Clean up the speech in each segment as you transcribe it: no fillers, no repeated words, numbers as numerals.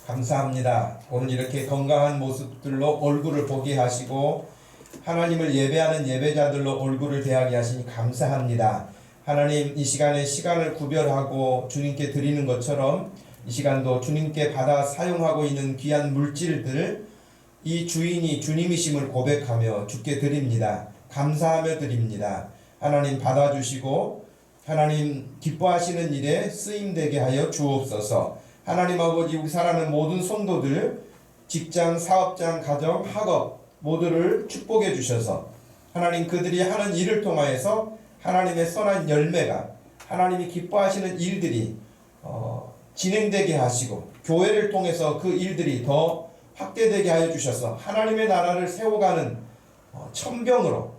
감사합니다. 오늘 이렇게 건강한 모습들로 얼굴을 보게 하시고 하나님을 예배하는 예배자들로 얼굴을 대하게 하시니 감사합니다. 하나님, 이 시간에 시간을 구별하고 주님께 드리는 것처럼 이 시간도 주님께 받아 사용하고 있는 귀한 물질들, 이 주인이 주님이심을 고백하며 주께 드립니다. 감사하며 드립니다. 하나님 받아주시고 하나님 기뻐하시는 일에 쓰임되게 하여 주옵소서. 하나님 아버지, 우리 사랑하는 모든 성도들 직장, 사업장, 가정, 학업 모두를 축복해 주셔서 하나님 그들이 하는 일을 통하여서 하나님의 선한 열매가, 하나님이 기뻐하시는 일들이 진행되게 하시고 교회를 통해서 그 일들이 더 확대되게 하여 주셔서 하나님의 나라를 세워가는 천병으로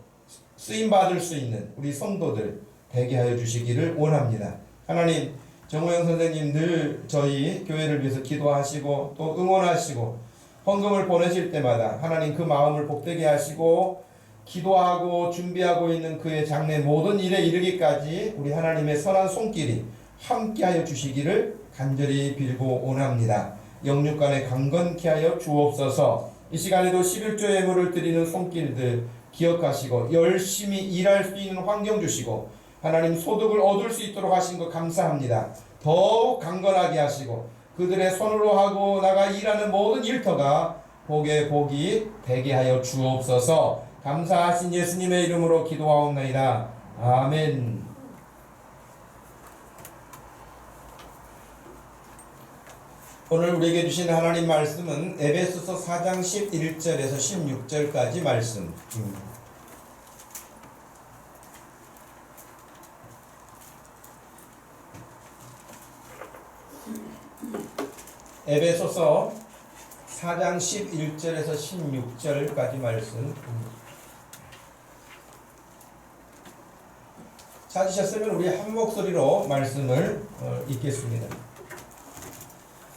쓰임받을 수 있는 우리 성도들 되게 하여 주시기를 원합니다. 하나님, 정호영 선생님 늘 저희 교회를 위해서 기도하시고 또 응원하시고 헌금을 보내실 때마다 하나님 그 마음을 복되게 하시고 기도하고 준비하고 있는 그의 장래 모든 일에 이르기까지 우리 하나님의 선한 손길이 함께하여 주시기를 간절히 빌고 원합니다. 영육간에 강건케 하여 주옵소서. 이 시간에도 11조 예물을 드리는 손길들 기억하시고 열심히 일할 수 있는 환경 주시고 하나님 소득을 얻을 수 있도록 하신 것 감사합니다. 더욱 강건하게 하시고 그들의 손으로 하고 나가 일하는 모든 일터가 복의 복이 되게 하여 주옵소서. 감사하신 예수님의 이름으로 기도하옵나이다. 아멘. 오늘 우리에게 주신 하나님 말씀은 에베소서 4장 11절에서 16절까지 말씀입니다. 에베소서 4장 11절에서 16절까지 말씀. 찾으셨으면 우리 한 목소리로 말씀을 읽겠습니다.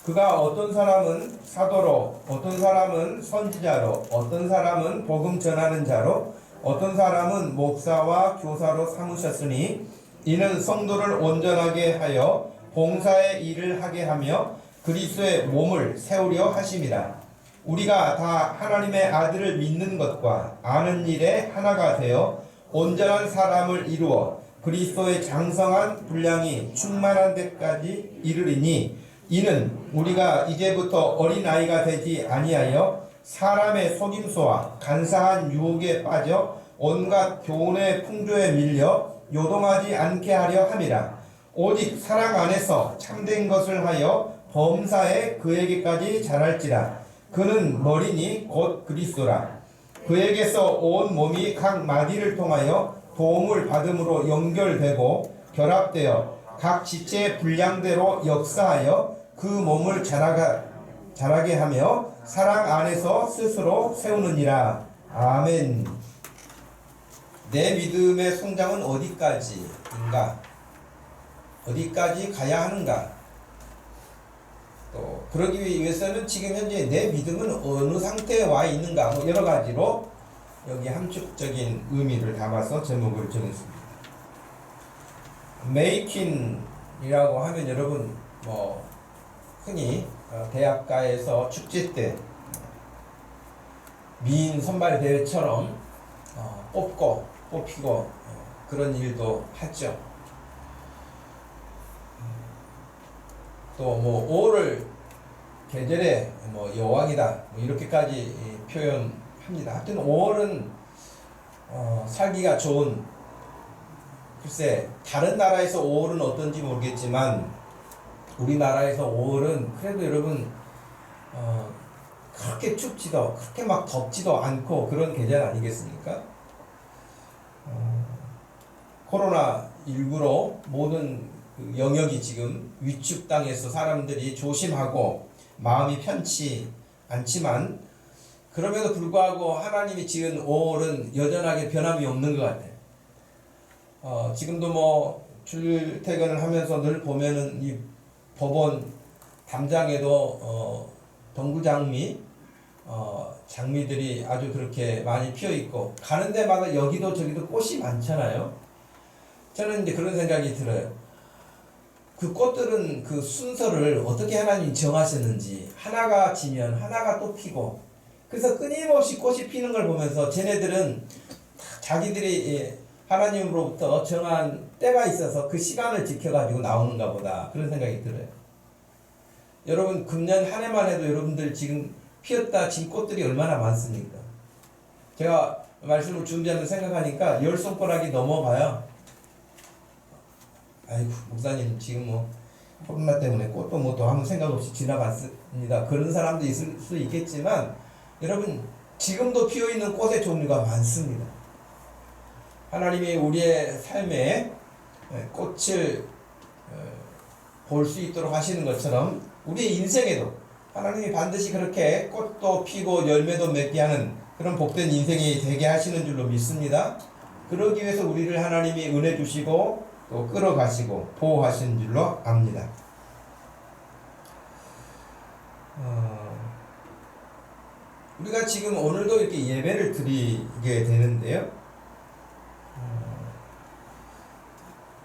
그가 어떤 사람은 사도로, 어떤 사람은 선지자로, 어떤 사람은 복음 전하는 자로, 어떤 사람은 목사와 교사로 삼으셨으니 이는 성도를 온전하게 하여 봉사의 일을 하게 하며 그리스도의 몸을 세우려 하심이라. 우리가 다 하나님의 아들을 믿는 것과 아는 일에 하나가 되어 온전한 사람을 이루어 그리스도의 장성한 분량이 충만한 데까지 이르리니 이는 우리가 이제부터 어린아이가 되지 아니하여 사람의 속임수와 간사한 유혹에 빠져 온갖 교훈의 풍조에 밀려 요동하지 않게 하려 함이라. 오직 사랑 안에서 참된 것을 하여 범사에 그에게까지 자랄지라. 그는 머리니 곧 그리스도라. 그에게서 온 몸이 각 마디를 통하여 도움을 받음으로 연결되고 결합되어 각 지체의 분량대로 역사하여 그 몸을 자라게 하며 사랑 안에서 스스로 세우느니라. 아멘. 내 믿음의 성장은 어디까지인가? 어디까지 가야 하는가? 또 그러기 위해서는 지금 현재 내 믿음은 어느 상태에 와 있는가? 뭐 여러 가지로 여기 함축적인 의미를 담아서 제목을 정했습니다. 메이킹이라고 하면 여러분 흔히 대학가에서 축제 때 미인 선발 대회처럼 뽑히고 그런 일도 하죠. 또 5월 계절에 여왕이다 이렇게까지 표현합니다. 하여튼 5월은 살기가 좋은, 글쎄 다른 나라에서 5월은 어떤지 모르겠지만 우리나라에서 5월은 그래도 여러분 그렇게 춥지도 그렇게 막 덥지도 않고 그런 계절 아니겠습니까? 코로나19로 모든 그 영역이 지금 위축당해서 사람들이 조심하고 마음이 편치 않지만 그럼에도 불구하고 하나님이 지은 5월은 여전하게 변함이 없는 것 같아요. 지금도 출퇴근을 하면서 늘 보면은 이 법원 담장에도 동구장미 장미들이 아주 그렇게 많이 피어 있고 가는 데마다 여기도 저기도 꽃이 많잖아요. 저는 이제 그런 생각이 들어요. 그 꽃들은 그 순서를 어떻게 하나님이 정하셨는지 하나가 지면 하나가 또 피고 그래서 끊임없이 꽃이 피는 걸 보면서 쟤네들은 자기들이 하나님으로부터 정한 때가 있어서 그 시간을 지켜가지고 나오는가 보다 그런 생각이 들어요. 여러분 금년 한 해만 해도 여러분들 지금 피었다 진 꽃들이 얼마나 많습니까? 제가 말씀을 준비하면서 생각하니까 10손가락이 넘어가요. 아이고 목사님 지금 뭐 코로나 때문에 꽃도 뭐 또 아무 생각 없이 지나갔습니다. 그런 사람도 있을 수 있겠지만 여러분 지금도 피어있는 꽃의 종류가 많습니다. 하나님이 우리의 삶에 꽃을 볼 수 있도록 하시는 것처럼 우리의 인생에도 하나님이 반드시 그렇게 꽃도 피고 열매도 맺게 하는 그런 복된 인생이 되게 하시는 줄로 믿습니다. 그러기 위해서 우리를 하나님이 은혜 주시고 또 끌어가시고 보호하시는 줄로 압니다. 우리가 지금 오늘도 이렇게 예배를 드리게 되는데요.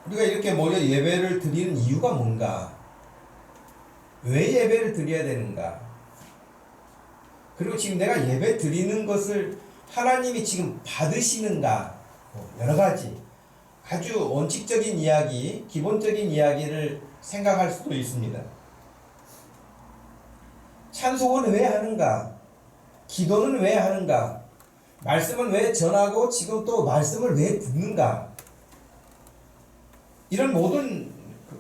우리가 이렇게 모여 예배를 드리는 이유가 뭔가? 왜 예배를 드려야 되는가? 그리고 지금 내가 예배 드리는 것을 하나님이 지금 받으시는가? 여러 가지 아주 원칙적인 이야기, 기본적인 이야기를 생각할 수도 있습니다. 찬송은 왜 하는가? 기도는 왜 하는가? 말씀은 왜 전하고 지금 또 말씀을 왜 듣는가? 이런 모든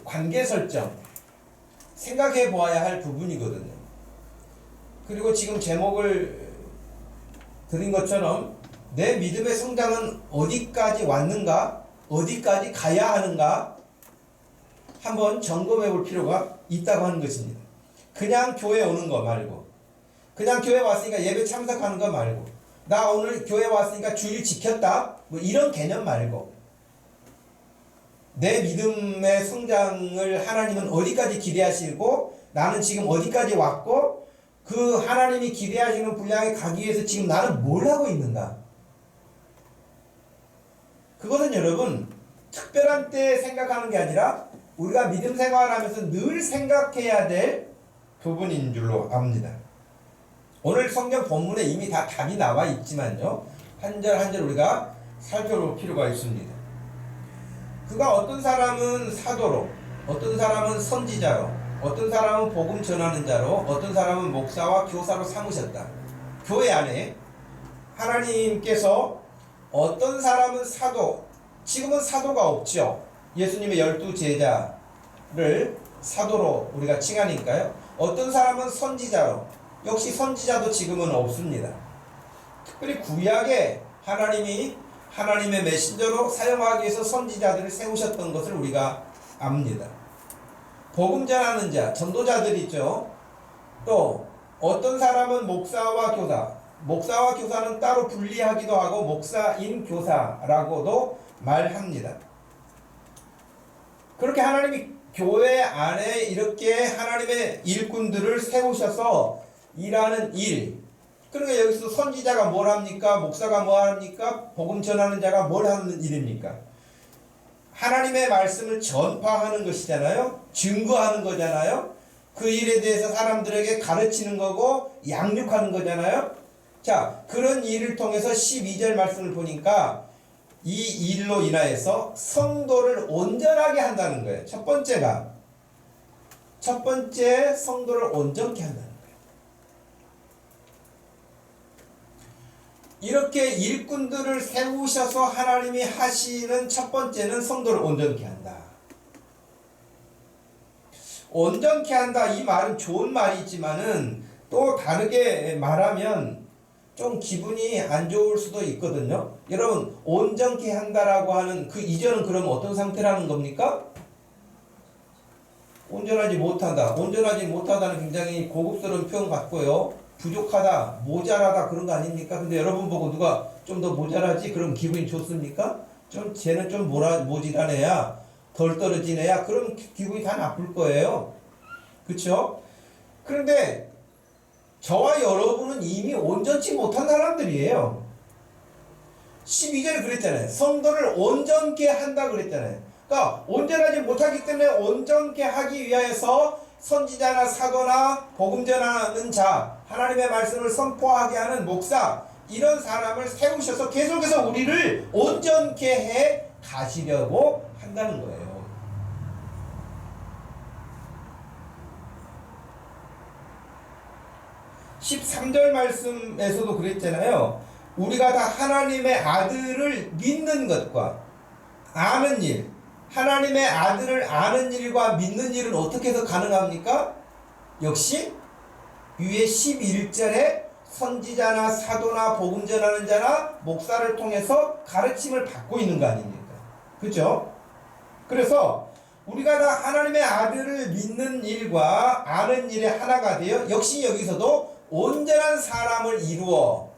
관계 설정 생각해 보아야 할 부분이거든요. 그리고 지금 제목을 드린 것처럼 내 믿음의 성장은 어디까지 왔는가? 어디까지 가야 하는가? 한번 점검해 볼 필요가 있다고 하는 것입니다. 그냥 교회 오는 거 말고 그냥 교회 왔으니까 예배 참석하는 거 말고 나 오늘 교회 왔으니까 주일 지켰다 뭐 이런 개념 말고 내 믿음의 성장을 하나님은 어디까지 기대하시고 나는 지금 어디까지 왔고 그 하나님이 기대하시는 분량에 가기 위해서 지금 나는 뭘 하고 있는가? 그것은 여러분 특별한 때 생각하는 게 아니라 우리가 믿음 생활하면서 늘 생각해야 될 부분인 줄로 압니다. 오늘 성경 본문에 이미 다 답이 나와 있지만요. 한 절 한 절 우리가 살펴볼 필요가 있습니다. 그가 어떤 사람은 사도로, 어떤 사람은 선지자로, 어떤 사람은 복음 전하는 자로, 어떤 사람은 목사와 교사로 삼으셨다. 교회 안에 하나님께서 어떤 사람은 사도, 지금은 사도가 없죠. 예수님의 12 제자를 사도로 우리가 칭하니까요. 어떤 사람은 선지자로, 역시 선지자도 지금은 없습니다. 특별히 구약에 하나님이 하나님의 메신저로 사용하기 위해서 선지자들을 세우셨던 것을 우리가 압니다. 복음 전하는 자, 전도자들 있죠. 또 어떤 사람은 목사와 교사, 목사와 교사는 따로 분리하기도 하고 목사인 교사라고도 말합니다. 그렇게 하나님이 교회 안에 이렇게 하나님의 일꾼들을 세우셔서 일하는 일, 그러니까 여기서 선지자가 뭘 합니까? 목사가 뭘 합니까? 복음 전하는 자가 뭘 하는 일입니까? 하나님의 말씀을 전파하는 것이잖아요. 증거하는 거잖아요. 그 일에 대해서 사람들에게 가르치는 거고 양육하는 거잖아요. 자, 그런 일을 통해서 12절 말씀을 보니까 이 일로 인하여서 성도를 온전하게 한다는 거예요. 첫 번째 성도를 온전케 한다는 거예요. 이렇게 일꾼들을 세우셔서 하나님이 하시는 첫 번째는 성도를 온전케 한다. 온전케 한다 이 말은 좋은 말이지만은 또 다르게 말하면 좀 기분이 안 좋을 수도 있거든요. 여러분 온전케 한다라고 하는 그 이전은 그럼 어떤 상태라는 겁니까? 온전하지 못한다. 온전하지 못하다는 굉장히 고급스러운 표현 같고요. 부족하다, 모자라다 그런 거 아닙니까? 근데 여러분 보고 누가 좀 더 모자라지? 그럼 기분이 좋습니까? 좀 쟤는 좀 모질한 애야, 덜 떨어진 애야. 그럼 기분이 다 나쁠 거예요. 그쵸? 그런데 저와 여러분은 이미 온전치 못한 사람들이에요. 12절에 그랬잖아요. 성도를 온전케 한다 그랬잖아요. 그러니까 온전하지 못하기 때문에 온전케 하기 위하여서 선지자나 사도나 복음 전하는 자, 하나님의 말씀을 선포하게 하는 목사, 이런 사람을 세우셔서 계속해서 우리를 온전케 해 가시려고 한다는 거예요. 13절 말씀에서도 그랬잖아요. 우리가 다 하나님의 아들을 믿는 것과 아는 일, 하나님의 아들을 아는 일과 믿는 일은 어떻게 해서 가능합니까? 역시 위에 11절에 선지자나 사도나 복음 전하는 자나 목사를 통해서 가르침을 받고 있는 거 아닙니까? 그렇죠? 그래서 우리가 다 하나님의 아들을 믿는 일과 아는 일에 하나가 되어 역시 여기서도 온전한 사람을 이루어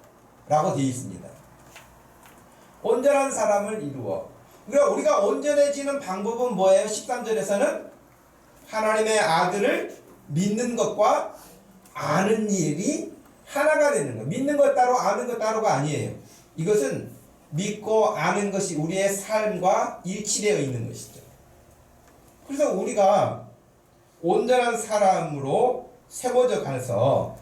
라고 되어 있습니다. 온전한 사람을 이루어. 그러니까 우리가 온전해지는 방법은 뭐예요? 13절에서는 하나님의 아들을 믿는 것과 아는 일이 하나가 되는 거. 믿는 것 따로 아는 것 따로가 아니에요. 이것은 믿고 아는 것이 우리의 삶과 일치되어 있는 것이죠. 그래서 우리가 온전한 사람으로 세워져 가서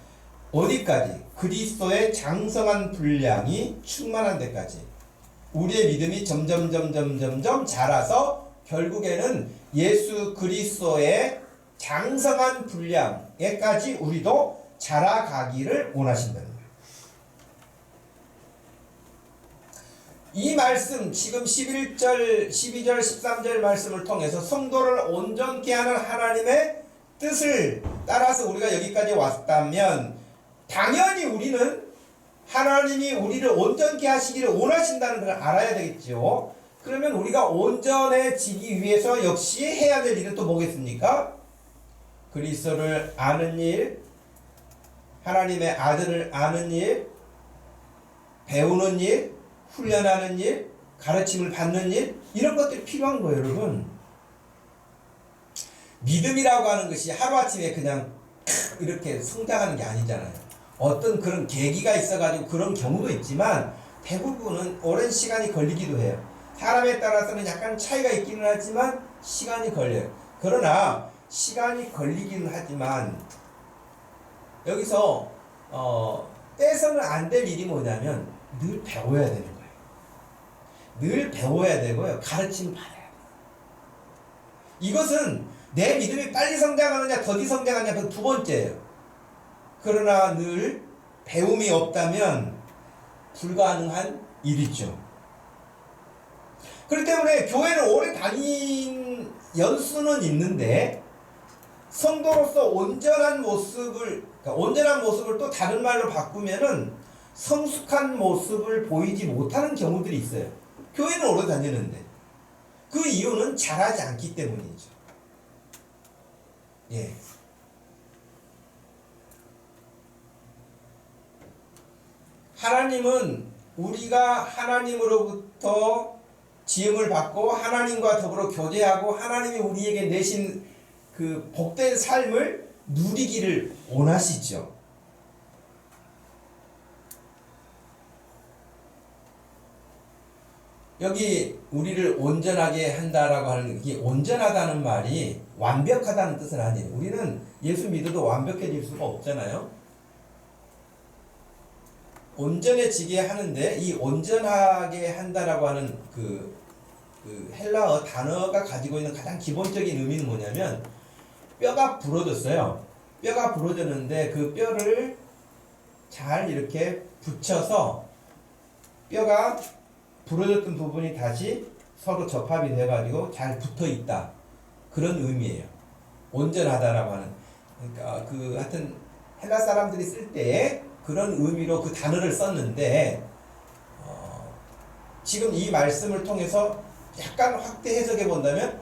어디까지? 그리스도의 장성한 분량이 충만한 데까지 우리의 믿음이 점점 자라서 결국에는 예수 그리스도의 장성한 분량에까지 우리도 자라가기를 원하신다는 거예요. 이 말씀 지금 11절, 12절, 13절 말씀을 통해서 성도를 온전케 하는 하나님의 뜻을 따라서 우리가 여기까지 왔다면 당연히 우리는 하나님이 우리를 온전케 하시기를 원하신다는 걸 알아야 되겠죠. 그러면 우리가 온전해지기 위해서 역시 해야 될 일은 또 뭐겠습니까? 그리스도를 아는 일, 하나님의 아들을 아는 일, 배우는 일, 훈련하는 일, 가르침을 받는 일, 이런 것들이 필요한 거예요, 여러분. 믿음이라고 하는 것이 하루아침에 그냥 이렇게 성장하는 게 아니잖아요. 어떤 그런 계기가 있어가지고 그런 경우도 있지만 대부분은 오랜 시간이 걸리기도 해요. 사람에 따라서는 약간 차이가 있기는 하지만 시간이 걸려요. 그러나 시간이 걸리기는 하지만 여기서 떼서는 안 될 일이 뭐냐면 늘 배워야 되는 거예요. 늘 배워야 되고요. 가르침 받아야 돼요. 이것은 내 믿음이 빨리 성장하느냐 더디 성장하느냐 그 두 번째예요. 그러나 늘 배움이 없다면 불가능한 일이죠. 그렇기 때문에 교회를 오래 다닌 연수는 있는데 성도로서 온전한 모습을 또 다른 말로 바꾸면은 성숙한 모습을 보이지 못하는 경우들이 있어요. 교회는 오래 다니는데 그 이유는 잘하지 않기 때문이죠. 예. 하나님은 우리가 하나님으로부터 지음을 받고 하나님과 더불어 교제하고 하나님이 우리에게 내신 그 복된 삶을 누리기를 원하시죠. 여기 우리를 온전하게 한다라고 하는 게 온전하다는 말이 완벽하다는 뜻은 아니에요. 우리는 예수 믿어도 완벽해질 수가 없잖아요. 온전해지게 하는데 이 온전하게 한다라고 하는 그 헬라어 단어가 가지고 있는 가장 기본적인 의미는 뭐냐면 뼈가 부러졌어요. 뼈가 부러졌는데 그 뼈를 잘 이렇게 붙여서 뼈가 부러졌던 부분이 다시 서로 접합이 돼가지고 잘 붙어 있다. 그런 의미예요. 온전하다라고 하는. 그러니까 하여튼 헬라 사람들이 쓸 때 그런 의미로 그 단어를 썼는데 지금 이 말씀을 통해서 약간 확대 해석해 본다면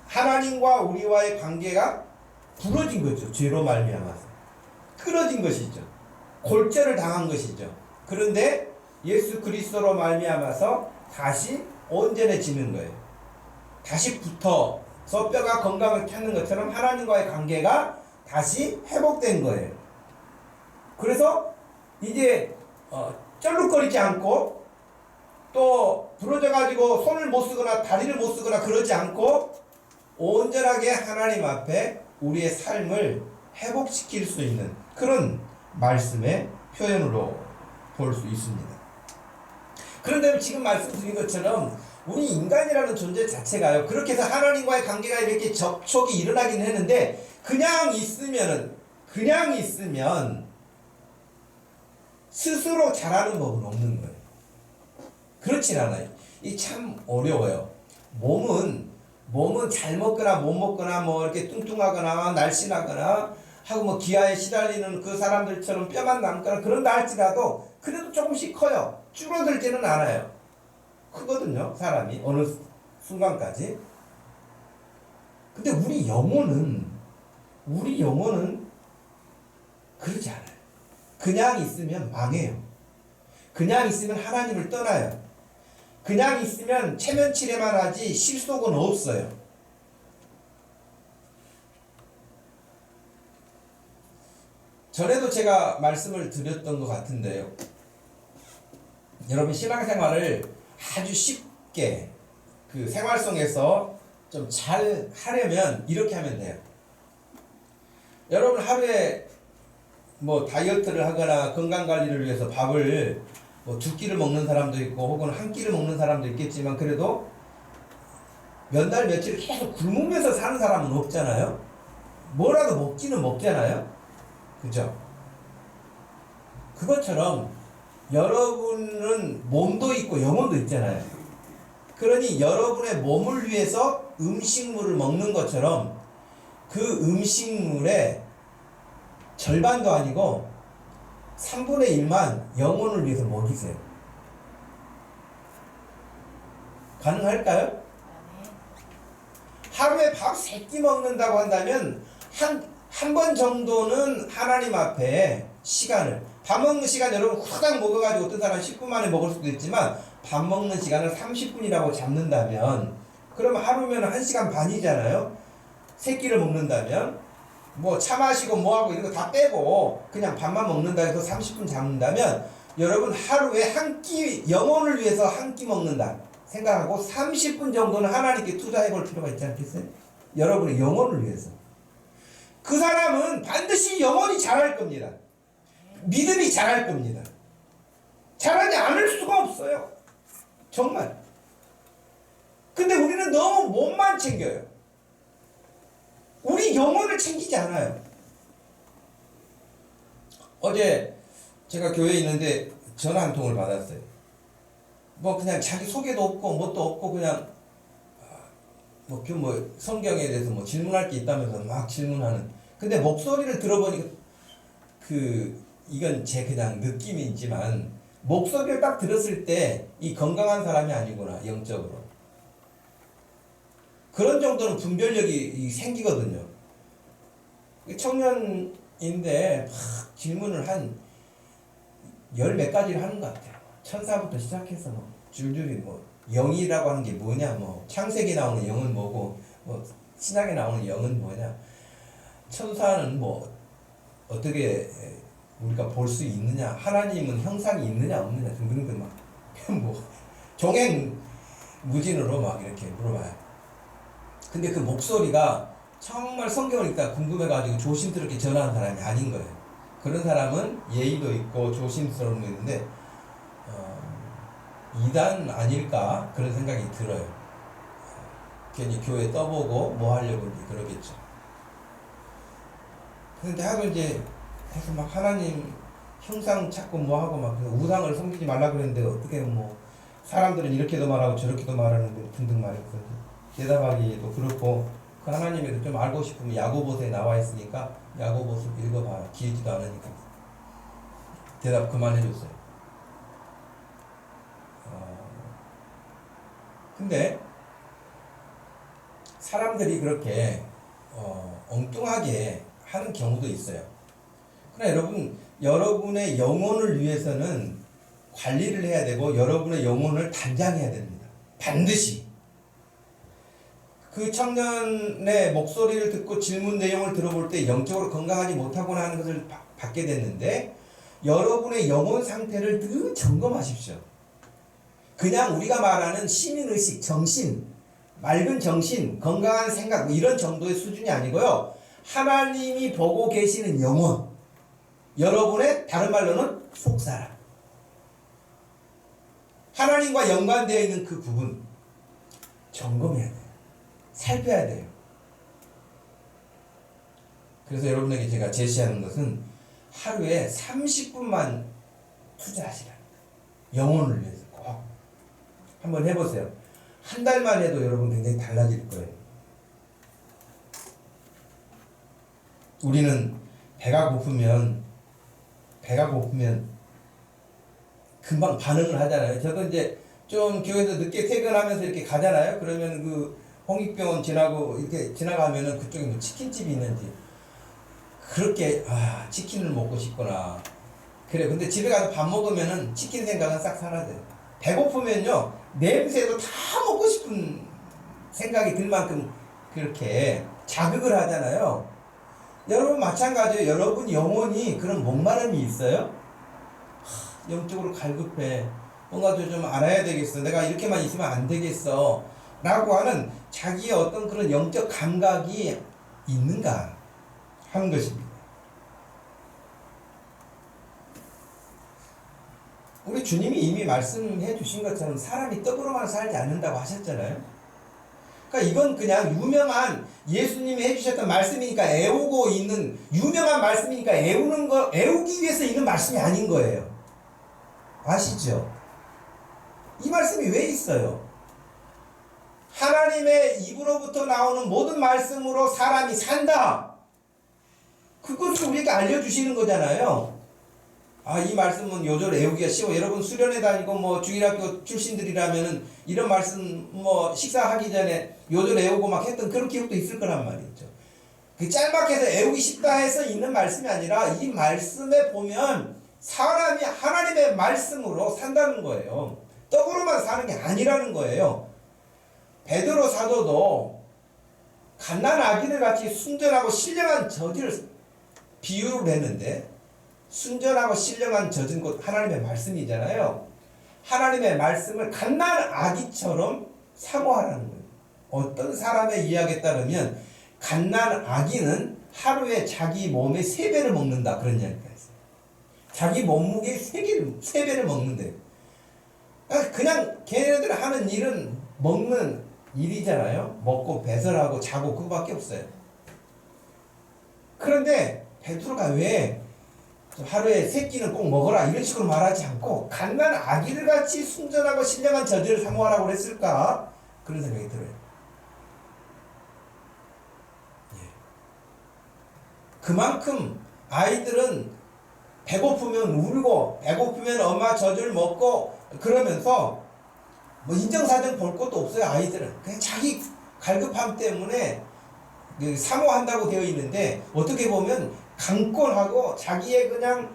하나님과 우리와의 관계가 부러진 거죠. 죄로 말미암아서 끊어진 것이죠. 골절을 당한 것이죠. 그런데 예수 그리스도로 말미암아서 다시 온전해지는 거예요. 다시 붙어서 뼈가 건강을 찾는 것처럼 하나님과의 관계가 다시 회복된 거예요. 그래서 이제 쩔룩거리지 않고 또 부러져 가지고 손을 못 쓰거나 다리를 못 쓰거나 그러지 않고 온전하게 하나님 앞에 우리의 삶을 회복시킬 수 있는 그런 말씀의 표현으로 볼 수 있습니다. 그런데 지금 말씀드린 것처럼 우리 인간이라는 존재 자체가요, 그렇게 해서 하나님과의 관계가 이렇게 접촉이 일어나긴 했는데 그냥 있으면 스스로 잘하는 법은 없는 거예요. 그렇진 않아요. 이 참 어려워요. 몸은 잘 먹거나 못 먹거나 뭐 이렇게 뚱뚱하거나 날씬하거나 하고 뭐 기아에 시달리는 그 사람들처럼 뼈만 남거나 그런다 할지라도 그래도 조금씩 커요. 줄어들지는 않아요. 크거든요, 사람이 어느 순간까지. 근데 우리 영혼은 그러지 않아요. 그냥 있으면 망해요. 그냥 있으면 하나님을 떠나요. 그냥 있으면 체면치레만 하지 실속은 없어요. 전에도 제가 말씀을 드렸던 것 같은데요. 여러분 신앙생활을 아주 쉽게 그 생활 속에서 좀 잘 하려면 이렇게 하면 돼요. 여러분 하루에 뭐 다이어트를 하거나 건강관리를 위해서 밥을 뭐 2끼를 먹는 사람도 있고 혹은 1끼를 먹는 사람도 있겠지만 그래도 몇 날 며칠 계속 굶으면서 사는 사람은 없잖아요. 뭐라도 먹기는 먹잖아요. 그죠? 그것처럼 여러분은 몸도 있고 영혼도 있잖아요. 그러니 여러분의 몸을 위해서 음식물을 먹는 것처럼 그 음식물의 절반도 아니고 3분의 1만 영혼을 위해서 먹이세요. 가능할까요? 하루에 밥 3끼 먹는다고 한다면 한 번 정도는 하나님 앞에 시간을, 밥 먹는 시간 여러분 후딱 먹어가지고 어떤 사람은 10분 만에 먹을 수도 있지만 밥 먹는 시간을 30분이라고 잡는다면 그러면 하루면 1시간 반이잖아요. 3끼를 먹는다면 뭐 차 마시고 뭐하고 이런 거 다 빼고 그냥 밥만 먹는다 해서 30분 잡는다면 여러분 하루에 한 끼, 영혼을 위해서 한 끼 먹는다 생각하고 30분 정도는 하나님께 투자해 볼 필요가 있지 않겠어요? 여러분의 영혼을 위해서. 그 사람은 반드시 영혼이 자랄 겁니다. 믿음이 자랄 겁니다. 자라지 않을 수가 없어요. 정말. 근데 우리는 너무 몸만 챙겨요. 우리 영혼을 챙기지 않아요. 어제 제가 교회에 있는데 전화 한 통을 받았어요. 뭐 그냥 자기 소개도 없고 뭣도 없고 그냥 뭐 성경에 대해서 뭐 질문할 게 있다면서 막 질문하는. 근데 목소리를 들어보니까 이건 제 그냥 느낌이지만 목소리를 딱 들었을 때 이 건강한 사람이 아니구나, 영적으로. 그런 정도는 분별력이 생기거든요. 청년인데 막 질문을 한 10몇 가지를 하는 것 같아요. 천사부터 시작해서 뭐 줄줄이 뭐 영이라고 하는 게 뭐냐, 뭐 창세기에 나오는 영은 뭐고, 뭐 신약에 나오는 영은 뭐냐, 천사는 뭐 어떻게 우리가 볼 수 있느냐, 하나님은 형상이 있느냐 없느냐 등등등 막 뭐 종횡 무진으로 막 이렇게 물어봐요. 근데 그 목소리가 정말 성경을 읽다 궁금해가지고 조심스럽게 전하는 사람이 아닌 거예요. 그런 사람은 예의도 있고 조심스러운 게 있는데 이단 아닐까 그런 생각이 들어요. 괜히 교회 떠보고 뭐 하려고 그러겠죠. 근데 하도 이제 해서 막 하나님 형상 찾고 뭐 하고 막 우상을 섬기지 말라 그랬는데 어떻게 뭐 사람들은 이렇게도 말하고 저렇게도 말하는데 등등 말했거든요. 대답하기도 그렇고 그 하나님에도 좀 알고 싶으면 야고보서에 나와 있으니까 야고보서 읽어봐라. 길지도 않으니까. 대답 그만해줬어요. 근데 사람들이 그렇게 엉뚱하게 하는 경우도 있어요. 그러나 여러분의 영혼을 위해서는 관리를 해야 되고 여러분의 영혼을 단장해야 됩니다. 반드시. 그 청년의 목소리를 듣고 질문 내용을 들어볼 때 영적으로 건강하지 못하거나 하는 것을 받게 됐는데 여러분의 영혼 상태를 늘 점검하십시오. 그냥 우리가 말하는 시민의식, 정신, 맑은 정신, 건강한 생각 뭐 이런 정도의 수준이 아니고요. 하나님이 보고 계시는 영혼, 여러분의 다른 말로는 속사람, 하나님과 연관되어 있는 그 부분 점검해야 돼요. 살펴야 돼요. 그래서 여러분에게 제가 제시하는 것은 하루에 30분만 투자하시라. 영혼을 위해서 꼭 한번 해보세요. 한 달만 해도 여러분 굉장히 달라질 거예요. 우리는 배가 고프면 금방 반응을 하잖아요. 저도 이제 좀 교회에서 늦게 퇴근하면서 이렇게 가잖아요. 그러면 그 홍익병원 지나고 이렇게 지나가면은 그쪽에 뭐 치킨집이 있는지 그렇게 치킨을 먹고 싶구나. 그래. 근데 집에 가서 밥 먹으면은 치킨 생각은 싹 사라져요. 배고프면요 냄새도 다 먹고 싶은 생각이 들 만큼 그렇게 자극을 하잖아요. 여러분 마찬가지예요. 여러분 영혼이 그런 목마름이 있어요? 영적으로 갈급해. 뭔가 좀 알아야 되겠어. 내가 이렇게만 있으면 안 되겠어. 라고 하는 자기의 어떤 그런 영적 감각이 있는가 하는 것입니다. 우리 주님이 이미 말씀해 주신 것처럼 사람이 떡으로만 살지 않는다고 하셨잖아요. 그러니까 이건 그냥 유명한 예수님이 해주셨던 말씀이니까 애우고 있는 유명한 말씀이니까 애우기 위해서 있는 말씀이 아닌 거예요. 아시죠? 이 말씀이 왜 있어요? 하나님의 입으로부터 나오는 모든 말씀으로 사람이 산다. 그것을 우리에게 알려주시는 거잖아요. 이 말씀은 요절 외우기가 쉬워. 여러분 수련회 다니고 뭐 주일학교 출신들이라면은 이런 말씀 뭐 식사하기 전에 요절 외우고 막 했던 그런 기억도 있을 거란 말이죠. 그 짤막해서 외우기 쉽다 해서 있는 말씀이 아니라 이 말씀에 보면 사람이 하나님의 말씀으로 산다는 거예요. 떡으로만 사는 게 아니라는 거예요. 베드로 사도도 갓난 아기들 같이 순전하고 신령한 저지를 비유를 했는데 순전하고 신령한 젖은 곧 하나님의 말씀이잖아요. 하나님의 말씀을 갓난 아기처럼 사모하라는 거예요. 어떤 사람의 이야기에 따르면 갓난 아기는 하루에 자기 몸의 3배를 먹는다 그런 이야기가 있어요. 자기 몸무게의 3배를 먹는데요. 그냥 걔네들 하는 일은 먹는 일이잖아요. 먹고 배설하고 자고 그거밖에 없어요. 그런데 베드로가 왜 하루에 3끼는 꼭 먹어라 이런 식으로 말하지 않고 갓난 아기들 같이 순전하고 신령한 저지를 사모하라고 그랬을까? 그런 생각이 들어요. 그만큼 아이들은 배고프면 울고 배고프면 엄마 젖을 먹고 그러면서 뭐 인정사정 볼 것도 없어요. 아이들은 그냥 자기 갈급함 때문에 사모한다고 되어 있는데 어떻게 보면 강권하고 자기의 그냥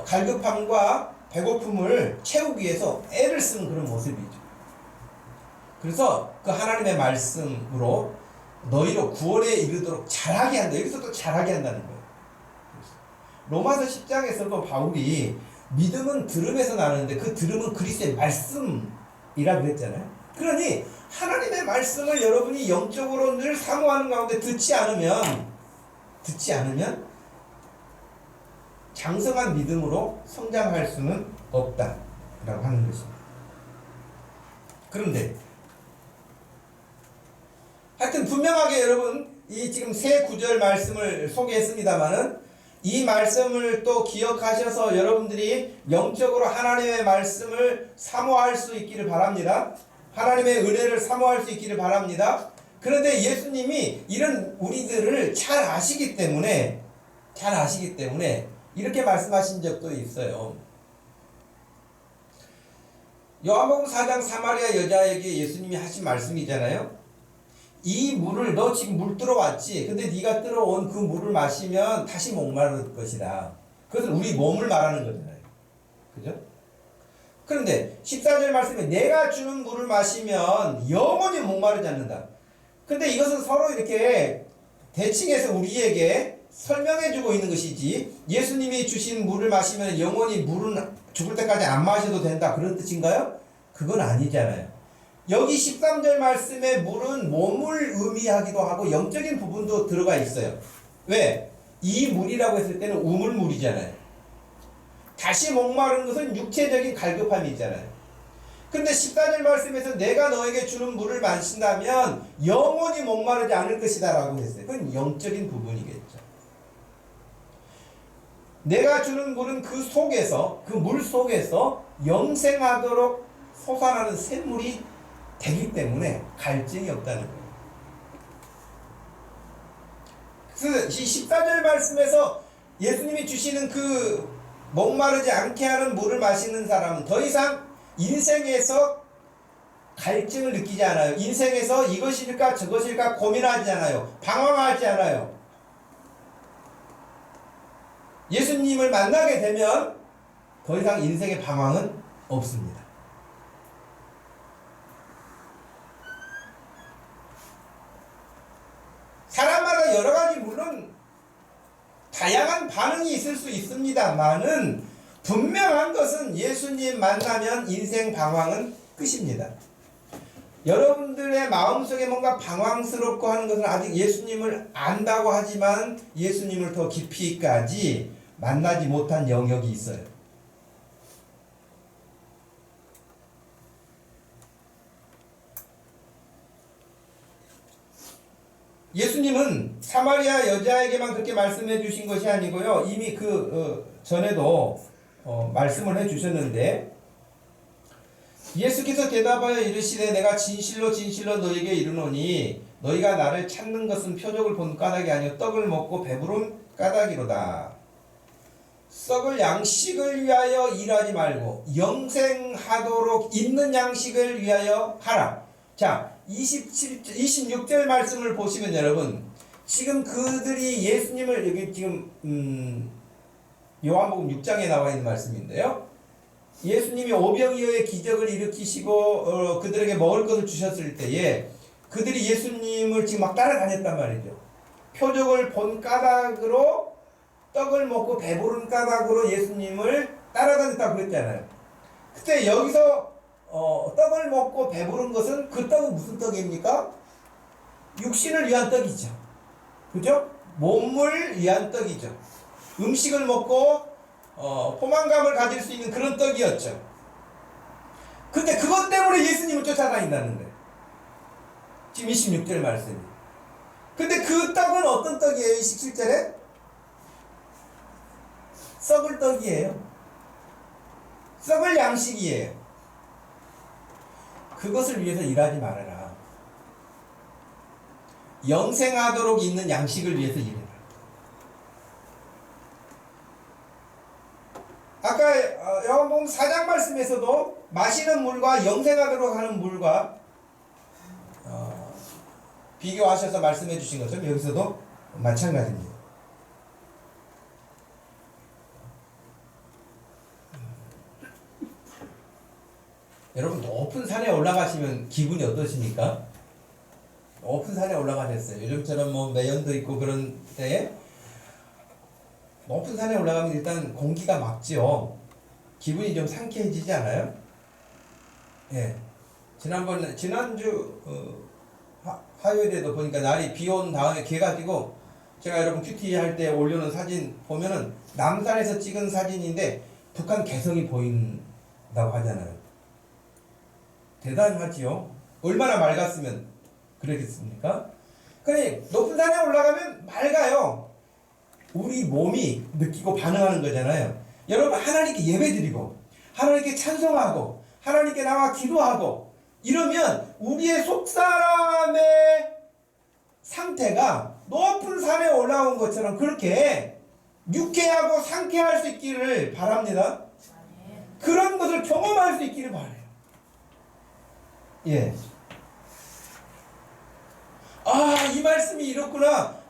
갈급함과 배고픔을 채우기 위해서 애를 쓰는 그런 모습이죠. 그래서 그 하나님의 말씀으로 너희로 구원에 이르도록 잘하게 한다. 여기서 또 잘하게 한다는 거예요. 로마서 10장에서도 바울이 믿음은 들음에서 나는데 그 들음은 그리스도의 말씀이라고 그랬잖아요. 그러니 하나님의 말씀을 여러분이 영적으로 늘 사모하는 가운데 듣지 않으면 장성한 믿음으로 성장할 수는 없다라고 하는 것입니다. 그런데 하여튼 분명하게 여러분 이 지금 세 구절 말씀을 소개했습니다마는 이 말씀을 또 기억하셔서 여러분들이 영적으로 하나님의 말씀을 사모할 수 있기를 바랍니다. 하나님의 은혜를 사모할 수 있기를 바랍니다. 그런데 예수님이 이런 우리들을 잘 아시기 때문에 이렇게 말씀하신 적도 있어요. 요한복음 4장 사마리아 여자에게 예수님이 하신 말씀이잖아요. 이 물을 너 지금 물 들어왔지. 근데 네가 들어온 그 물을 마시면 다시 목마를 것이다. 그것은 우리 몸을 말하는 거잖아요. 그죠? 그런데 14절 말씀에 내가 주는 물을 마시면 영원히 목마르지 않는다. 근데 이것은 서로 이렇게 대칭해서 우리에게 설명해주고 있는 것이지 예수님이 주신 물을 마시면 영원히 물은 죽을 때까지 안 마셔도 된다 그런 뜻인가요? 그건 아니잖아요. 여기 13절 말씀에 물은 몸을 의미하기도 하고 영적인 부분도 들어가 있어요. 왜? 이 물이라고 했을 때는 우물물이잖아요. 다시 목마른 것은 육체적인 갈급함이 있잖아요. 근데 14절 말씀에서 내가 너에게 주는 물을 마신다면 영원히 목마르지 않을 것이다 라고 했어요. 그건 영적인 부분이겠죠. 내가 주는 물은 그 속에서, 그 물 속에서 영생하도록 솟아나는 샘물이 되기 때문에 갈증이 없다는 거예요. 그래서 이 14절 말씀에서 예수님이 주시는 그 목마르지 않게 하는 물을 마시는 사람은 더 이상 인생에서 갈증을 느끼지 않아요. 인생에서 이것일까 저것일까 고민하지 않아요. 방황하지 않아요. 예수님을 만나게 되면 더 이상 인생의 방황은 없습니다. 사람마다 여러 가지 물론 다양한 반응이 있을 수 있습니다만은 분명한 것은 예수님 만나면 인생 방황은 끝입니다. 여러분들의 마음속에 뭔가 방황스럽고 하는 것은 아직 예수님을 안다고 하지만 예수님을 더 깊이까지 만나지 못한 영역이 있어요. 예수님은 사마리아 여자에게만 그렇게 말씀해 주신 것이 아니고요. 이미 전에도 말씀을 해 주셨는데 예수께서 대답하여 이르시되 내가 진실로 진실로 너에게 이르노니 너희가 나를 찾는 것은 표적을 본 까닭이 아니요 떡을 먹고 배부른 까닭이로다. 썩을 양식을 위하여 일하지 말고 영생하도록 있는 양식을 위하여 하라. 자, 26절 말씀을 보시면 여러분 지금 그들이 예수님을 여기 지금 요한복음 6장에 나와 있는 말씀인데요. 예수님이 오병이어의 기적을 일으키시고 그들에게 먹을 것을 주셨을 때에 그들이 예수님을 지금 막 따라다녔단 말이죠. 표적을 본 까닭으로 떡을 먹고 배부른 까닭으로 예수님을 따라다녔다고 그랬잖아요. 그때 여기서 떡을 먹고 배부른 것은 그 떡은 무슨 떡입니까? 육신을 위한 떡이죠. 그죠? 몸을 위한 떡이죠. 음식을 먹고 포만감을 가질 수 있는 그런 떡이었죠. 근데 그것 때문에 예수님을 쫓아다닌다는 거예요. 지금 26절 말씀이. 근데 그 떡은 어떤 떡이에요? 27절에? 썩을 떡이에요. 썩을 양식이에요. 그것을 위해서 일하지 말아라. 영생하도록 있는 양식을 위해서 일해라. 아까 요한복음 4장 말씀에서도 마시는 물과 영생하도록 하는 물과 비교하셔서 말씀해 주신 것처럼 여기서도 마찬가지입니다. 여러분 높은 산에 올라가시면 기분이 어떠십니까? 높은 산에 올라가셨어요. 요즘처럼 뭐 매연도 있고 그런 때에 높은 산에 올라가면 일단 공기가 맑죠. 기분이 좀 상쾌해지지 않아요? 예. 지난주 화요일에도 보니까 날이 비 온 다음에 개가지고 제가 여러분 큐티 할 때 올려놓은 사진 보면은 남산에서 찍은 사진인데 북한 개성이 보인다고 하잖아요. 대단하지요. 얼마나 맑았으면 그러겠습니까? 그래 높은 산에 올라가면 맑아요. 우리 몸이 느끼고 반응하는 거잖아요. 여러분 하나님께 예배드리고 하나님께 찬송하고 하나님께 나와 기도하고 이러면 우리의 속사람의 상태가 높은 산에 올라온 것처럼 그렇게 유쾌하고 상쾌할 수 있기를 바랍니다. 그런 것을 경험할 수 있기를 바라요. 예. 이 말씀이 이렇구나.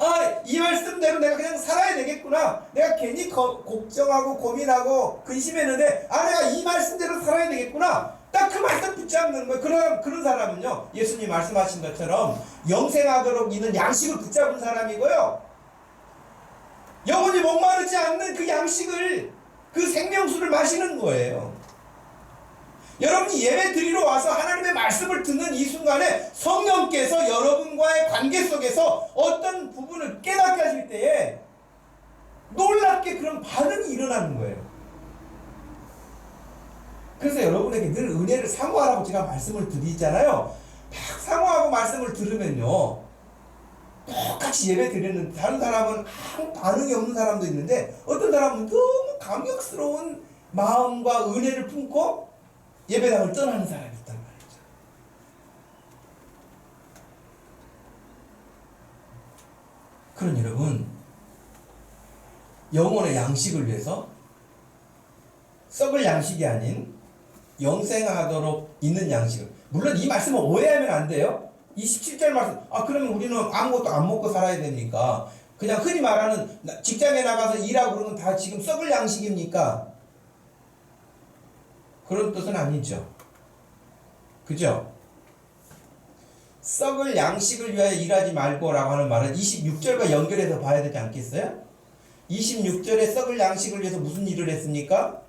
이 말씀대로 내가 그냥 살아야 되겠구나. 내가 괜히 걱정하고 고민하고 근심했는데, 내가 이 말씀대로 살아야 되겠구나. 딱 그 말씀 붙잡는 거예요. 그런 사람은요, 예수님 말씀하신 것처럼 영생하도록 있는 양식을 붙잡은 사람이고요. 영원히 목마르지 않는 그 양식을, 그 생명수를 마시는 거예요. 여러분이 예배 드리러 와서 하나님의 말씀을 듣는 이 순간에 성령께서 여러분과의 관계 속에서 어떤 부분을 깨닫게 하실 때에 놀랍게 그런 반응이 일어나는 거예요. 그래서 여러분에게 늘 은혜를 사모하라고 제가 말씀을 드리잖아요. 딱 사모하고 말씀을 들으면요, 똑같이 예배 드리는 다른 사람은 아무 반응이 없는 사람도 있는데 어떤 사람은 너무 감격스러운 마음과 은혜를 품고 예배당을 떠나는 사람이 있단 말이죠. 그런 여러분, 영혼의 양식을 위해서 썩을 양식이 아닌 영생하도록 있는 양식을, 물론 이 말씀을 오해하면 안 돼요. 27절 말씀, 그러면 우리는 아무것도 안 먹고 살아야 되니까 그냥 흔히 말하는 직장에 나가서 일하고 그러면 다 지금 썩을 양식입니까? 그런 뜻은 아니죠. 그죠? 썩을 양식을 위하여 일하지 말고 라고 하는 말은 26절과 연결해서 봐야 되지 않겠어요? 26절에 썩을 양식을 위해서 무슨 일을 했습니까?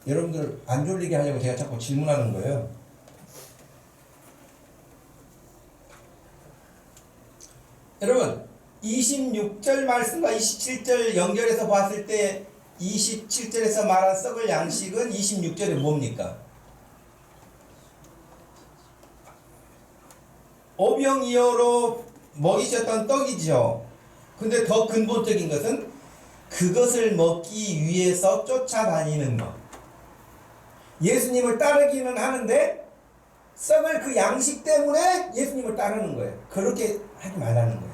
여러분들 안 졸리게 하려고 제가 자꾸 질문하는 거예요. 여러분 26절 말씀과 27절 연결해서 봤을 때 27절에서 말한 썩을 양식은 26절에 뭡니까? 오병이어로 먹이셨던 떡이죠. 근데 더 근본적인 것은 그것을 먹기 위해서 쫓아다니는 것. 예수님을 따르기는 하는데 썩을 그 양식 때문에 예수님을 따르는 거예요. 그렇게 하지 말라는 거예요.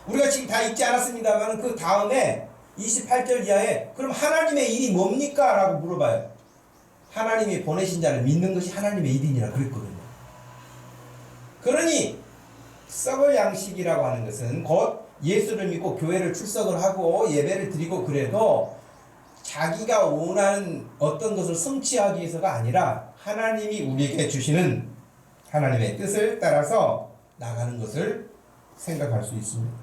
우리가 지금 다 읽지 않았습니다만 그 다음에 28절 이하에 그럼 하나님의 일이 뭡니까? 라고 물어봐요. 하나님이 보내신 자를 믿는 것이 하나님의 일이니라 그랬거든요. 그러니 썩을 양식이라고 하는 것은 곧 예수를 믿고 교회를 출석을 하고 예배를 드리고 그래도 자기가 원하는 어떤 것을 성취하기 위해서가 아니라 하나님이 우리에게 주시는 하나님의 뜻을 따라서 나가는 것을 생각할 수 있습니다.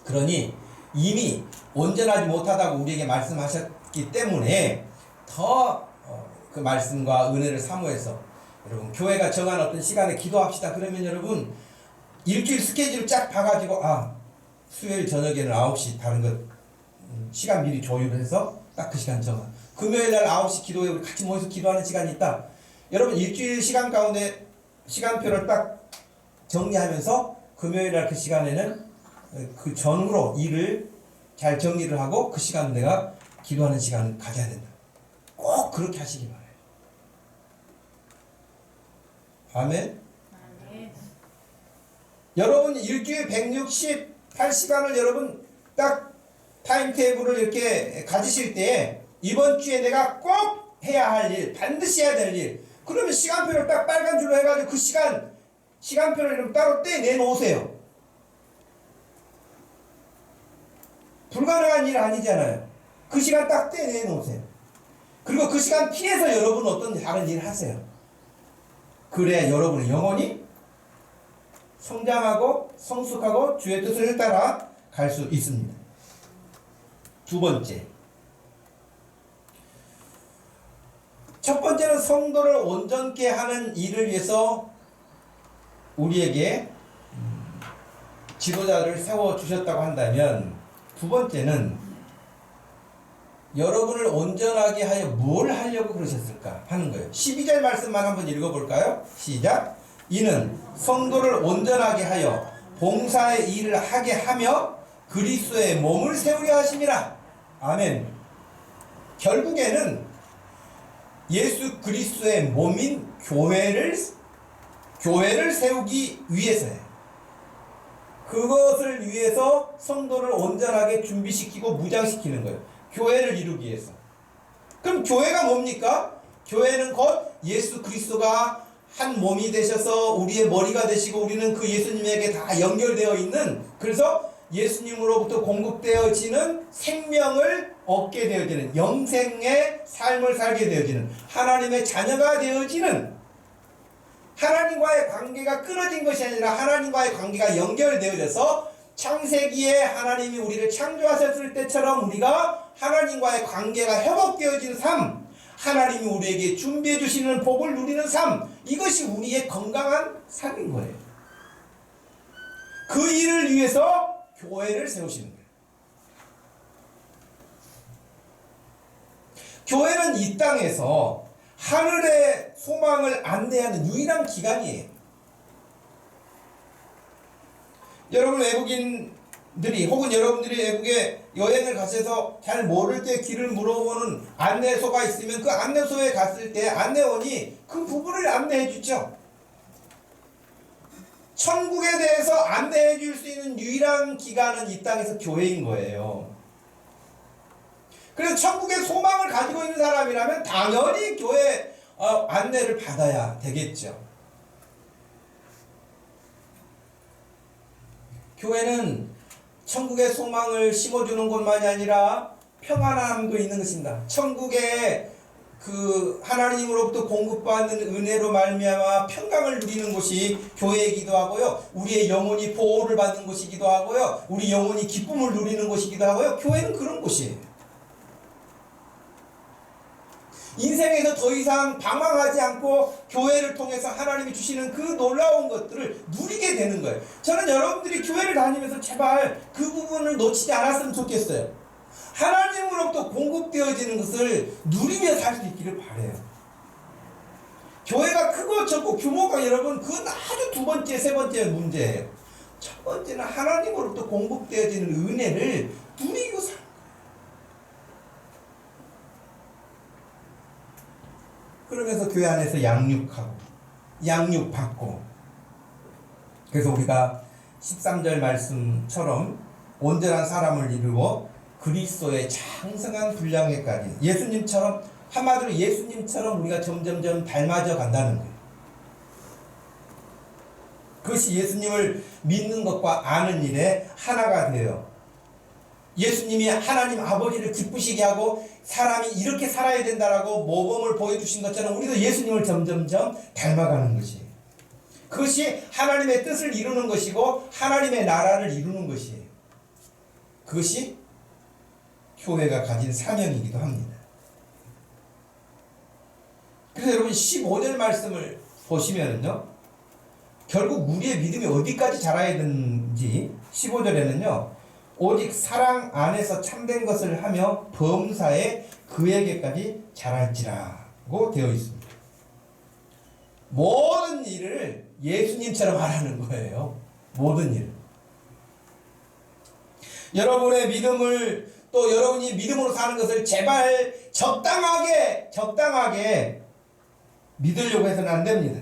그러니 이미 온전하지 못하다고 우리에게 말씀하셨기 때문에 더 그 말씀과 은혜를 사모해서 여러분 교회가 정한 어떤 시간에 기도합시다. 그러면 여러분 일주일 스케줄을 쫙 봐가지고 수요일 저녁에는 9시 다른 것 시간 미리 조율을 해서 딱 그 시간 정하. 금요일 날 9시 기도회 우리 같이 모여서 기도하는 시간이 있다. 여러분 일주일 시간 가운데 시간표를 딱 정리하면서 금요일 날 그 시간에는 그 전후로 일을 잘 정리를 하고 그 시간 내가 기도하는 시간을 가져야 된다. 꼭 그렇게 하시기 바라요. 아멘. 여러분 일주일 168시간을 여러분 딱 타임테이블을 이렇게 가지실 때 이번 주에 내가 꼭 해야 할 일, 반드시 해야 될 일, 그러면 시간표를 딱 빨간 줄로 해가지고 그 시간표를 좀 따로 떼내놓으세요. 불가능한 일 아니잖아요. 그 시간 딱 떼내놓으세요. 그리고 그 시간 피해서 여러분 어떤 다른 일을 하세요. 그래야 여러분의 영혼이 성장하고 성숙하고 주의 뜻을 따라 갈 수 있습니다. 두 번째. 첫 번째는 성도를 온전케 하는 일을 위해서 우리에게 지도자를 세워주셨다고 한다면, 두 번째는 여러분을 온전하게 하여 뭘 하려고 그러셨을까 하는 거예요. 12절 말씀만 한번 읽어볼까요? 시작. 이는 성도를 온전하게 하여 봉사의 일을 하게 하며 그리스도의 몸을 세우려 하심이라. 아멘. 결국에는 예수 그리스도의 몸인 교회를 세우기 위해서예요. 그것을 위해서 성도를 온전하게 준비시키고 무장시키는 거예요. 교회를 이루기 위해서. 그럼 교회가 뭡니까? 교회는 곧 예수 그리스도가 한 몸이 되셔서 우리의 머리가 되시고 우리는 그 예수님에게 다 연결되어 있는, 그래서 예수님으로부터 공급되어지는 생명을 얻게 되어지는, 영생의 삶을 살게 되어지는, 하나님의 자녀가 되어지는, 하나님과의 관계가 끊어진 것이 아니라 하나님과의 관계가 연결되어져서 창세기에 하나님이 우리를 창조하셨을 때처럼 우리가 하나님과의 관계가 회복되어진 삶, 하나님이 우리에게 준비해 주시는 복을 누리는 삶, 이것이 우리의 건강한 삶인 거예요. 그 일을 위해서 교회를 세우시는 거예요. 교회는 이 땅에서 하늘의 소망을 안내하는 유일한 기관이에요. 여러분 외국인들이 혹은 여러분들이 외국에 여행을 가셔서 잘 모를 때 길을 물어보는 안내소가 있으면 그 안내소에 갔을 때 안내원이 그 부분을 안내해 주죠. 천국에 대해서 안내해 줄 수 있는 유일한 기관은 이 땅에서 교회인 거예요. 그래서 천국의 소망을 가지고 있는 사람이라면 당연히 교회 안내를 받아야 되겠죠. 교회는 천국의 소망을 심어주는 것만이 아니라 평안함도 있는 것입니다. 천국에 그 하나님으로부터 공급받는 은혜로 말미암아 평강을 누리는 곳이 교회이기도 하고요. 우리의 영혼이 보호를 받는 곳이기도 하고요. 우리 영혼이 기쁨을 누리는 곳이기도 하고요. 교회는 그런 곳이에요. 인생에서 더 이상 방황하지 않고 교회를 통해서 하나님이 주시는 그 놀라운 것들을 누리게 되는 거예요. 저는 여러분들이 교회를 다니면서 제발 그 부분을 놓치지 않았으면 좋겠어요. 하나님으로부터 공급되어지는 것을 누리며 살 수 있기를 바라요. 교회가 크고 적고 규모가 여러분 그건 아주 두 번째, 세 번째 문제예요. 첫 번째는 하나님으로부터 공급되어지는 은혜를 누리고 살. 그러면서 교회 안에서 양육하고 양육받고, 그래서 우리가 13절 말씀처럼 온전한 사람을 이루어 그리스도의 장성한 분량에까지 예수님처럼, 한마디로 예수님처럼 우리가 점점점 닮아져 간다는 거예요. 그것이 예수님을 믿는 것과 아는 일에 하나가 돼요. 예수님이 하나님 아버지를 기쁘시게 하고 사람이 이렇게 살아야 된다라고 모범을 보여주신 것처럼 우리도 예수님을 점점점 닮아가는 것이에요. 그것이 하나님의 뜻을 이루는 것이고 하나님의 나라를 이루는 것이에요. 그것이 교회가 가진 사명이기도 합니다. 그래서 여러분 15절 말씀을 보시면은요, 결국 우리의 믿음이 어디까지 자라야 되는지 15절에는요, 오직 사랑 안에서 참된 것을 하며 범사에 그에게까지 자랄지라고 되어 있습니다. 모든 일을 예수님처럼 하라는 거예요. 모든 일. 여러분의 믿음을, 또 여러분이 믿음으로 사는 것을 제발 적당하게 믿으려고 해서는 안 됩니다.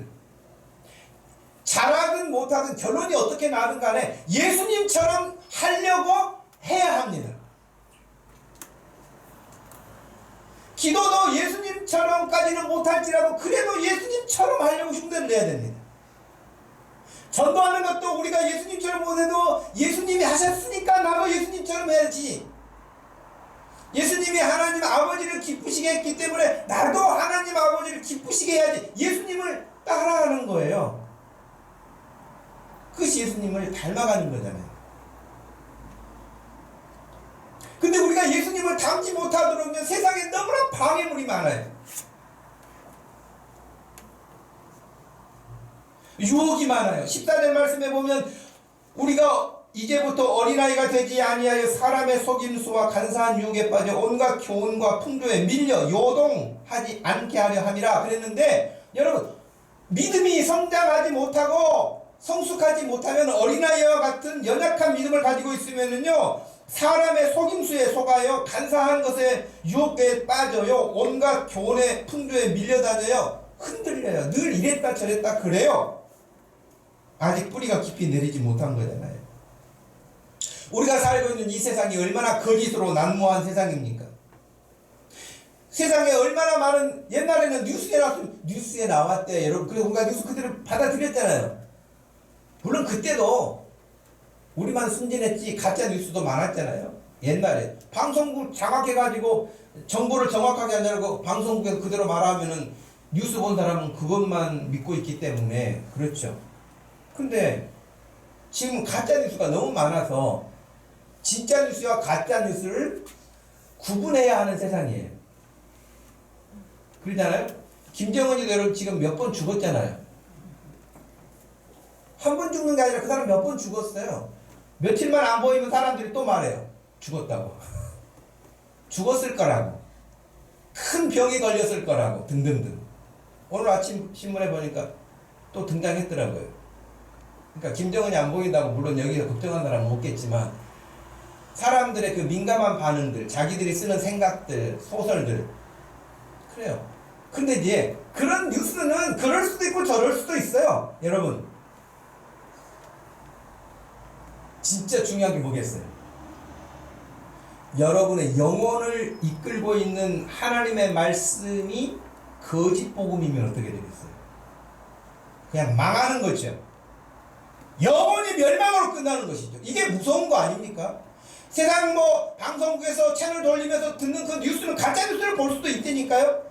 잘하든 못하든 결론이 어떻게 나든 간에 예수님처럼 하려고 해야 합니다. 기도도 예수님처럼까지는 못할지라도 그래도 예수님처럼 하려고 흉내를 내야 됩니다. 전도하는 것도 우리가 예수님처럼 못해도 예수님이 하셨으니까 나도 예수님처럼 해야지. 예수님이 하나님 아버지를 기쁘시게 했기 때문에 나도 하나님 아버지를 기쁘시게 해야지. 예수님을 따라가는 거예요. 그것이 예수님을 닮아가는 거잖아요. 근데 우리가 예수님을 닮지 못하도록요, 세상에 너무나 방해물이 많아요. 유혹이 많아요. 14절 말씀에 보면 우리가 이제부터 어린아이가 되지 아니하여 사람의 속임수와 간사한 유혹에 빠져 온갖 교훈과 풍조에 밀려 요동하지 않게 하려 함이라 그랬는데, 여러분 믿음이 성장하지 못하고 성숙하지 못하면 어린아이와 같은 연약한 믿음을 가지고 있으면은요, 사람의 속임수에 속아요, 간사한 것에 유혹에 빠져요, 온갖 교훈의 풍조에 밀려다녀요, 흔들려요. 늘 이랬다 저랬다 그래요. 아직 뿌리가 깊이 내리지 못한 거잖아요. 우리가 살고 있는 이 세상이 얼마나 거짓으로 난무한 세상입니까? 세상에 얼마나 많은, 옛날에는 뉴스에 나왔대. 여러분, 그래서 우리가 뉴스 그대로 받아들였잖아요. 물론 그때도 우리만 순진했지 가짜 뉴스도 많았잖아요. 옛날에 방송국 장악해가지고 정보를 정확하게 안 하고 방송국에서 그대로 말하면은 뉴스 본 사람은 그것만 믿고 있기 때문에 그렇죠. 근데 지금 가짜 뉴스가 너무 많아서 진짜 뉴스와 가짜 뉴스를 구분해야 하는 세상이에요. 그러잖아요. 김정은이도 여러분 지금 몇 번 죽었잖아요. 한 번 죽는 게 아니라 그 사람 몇 번 죽었어요. 며칠만 안 보이면 사람들이 또 말해요. 죽었다고. 죽었을 거라고. 큰 병이 걸렸을 거라고. 등등등. 오늘 아침 신문에 보니까 또 등장했더라고요. 그러니까 김정은이 안 보인다고 물론 여기서 걱정한 사람은 없겠지만 사람들의 그 민감한 반응들, 자기들이 쓰는 생각들, 소설들 그래요. 근데 이제 그런 뉴스는 그럴 수도 있고 저럴 수도 있어요. 여러분 진짜 중요한 게 뭐겠어요? 여러분의 영혼을 이끌고 있는 하나님의 말씀이 거짓 복음이면 어떻게 되겠어요? 그냥 망하는 거죠. 영혼이 멸망으로 끝나는 것이죠. 이게 무서운 거 아닙니까? 세상 뭐 방송국에서 채널 돌리면서 듣는 그 뉴스는 가짜 뉴스를 볼 수도 있다니까요.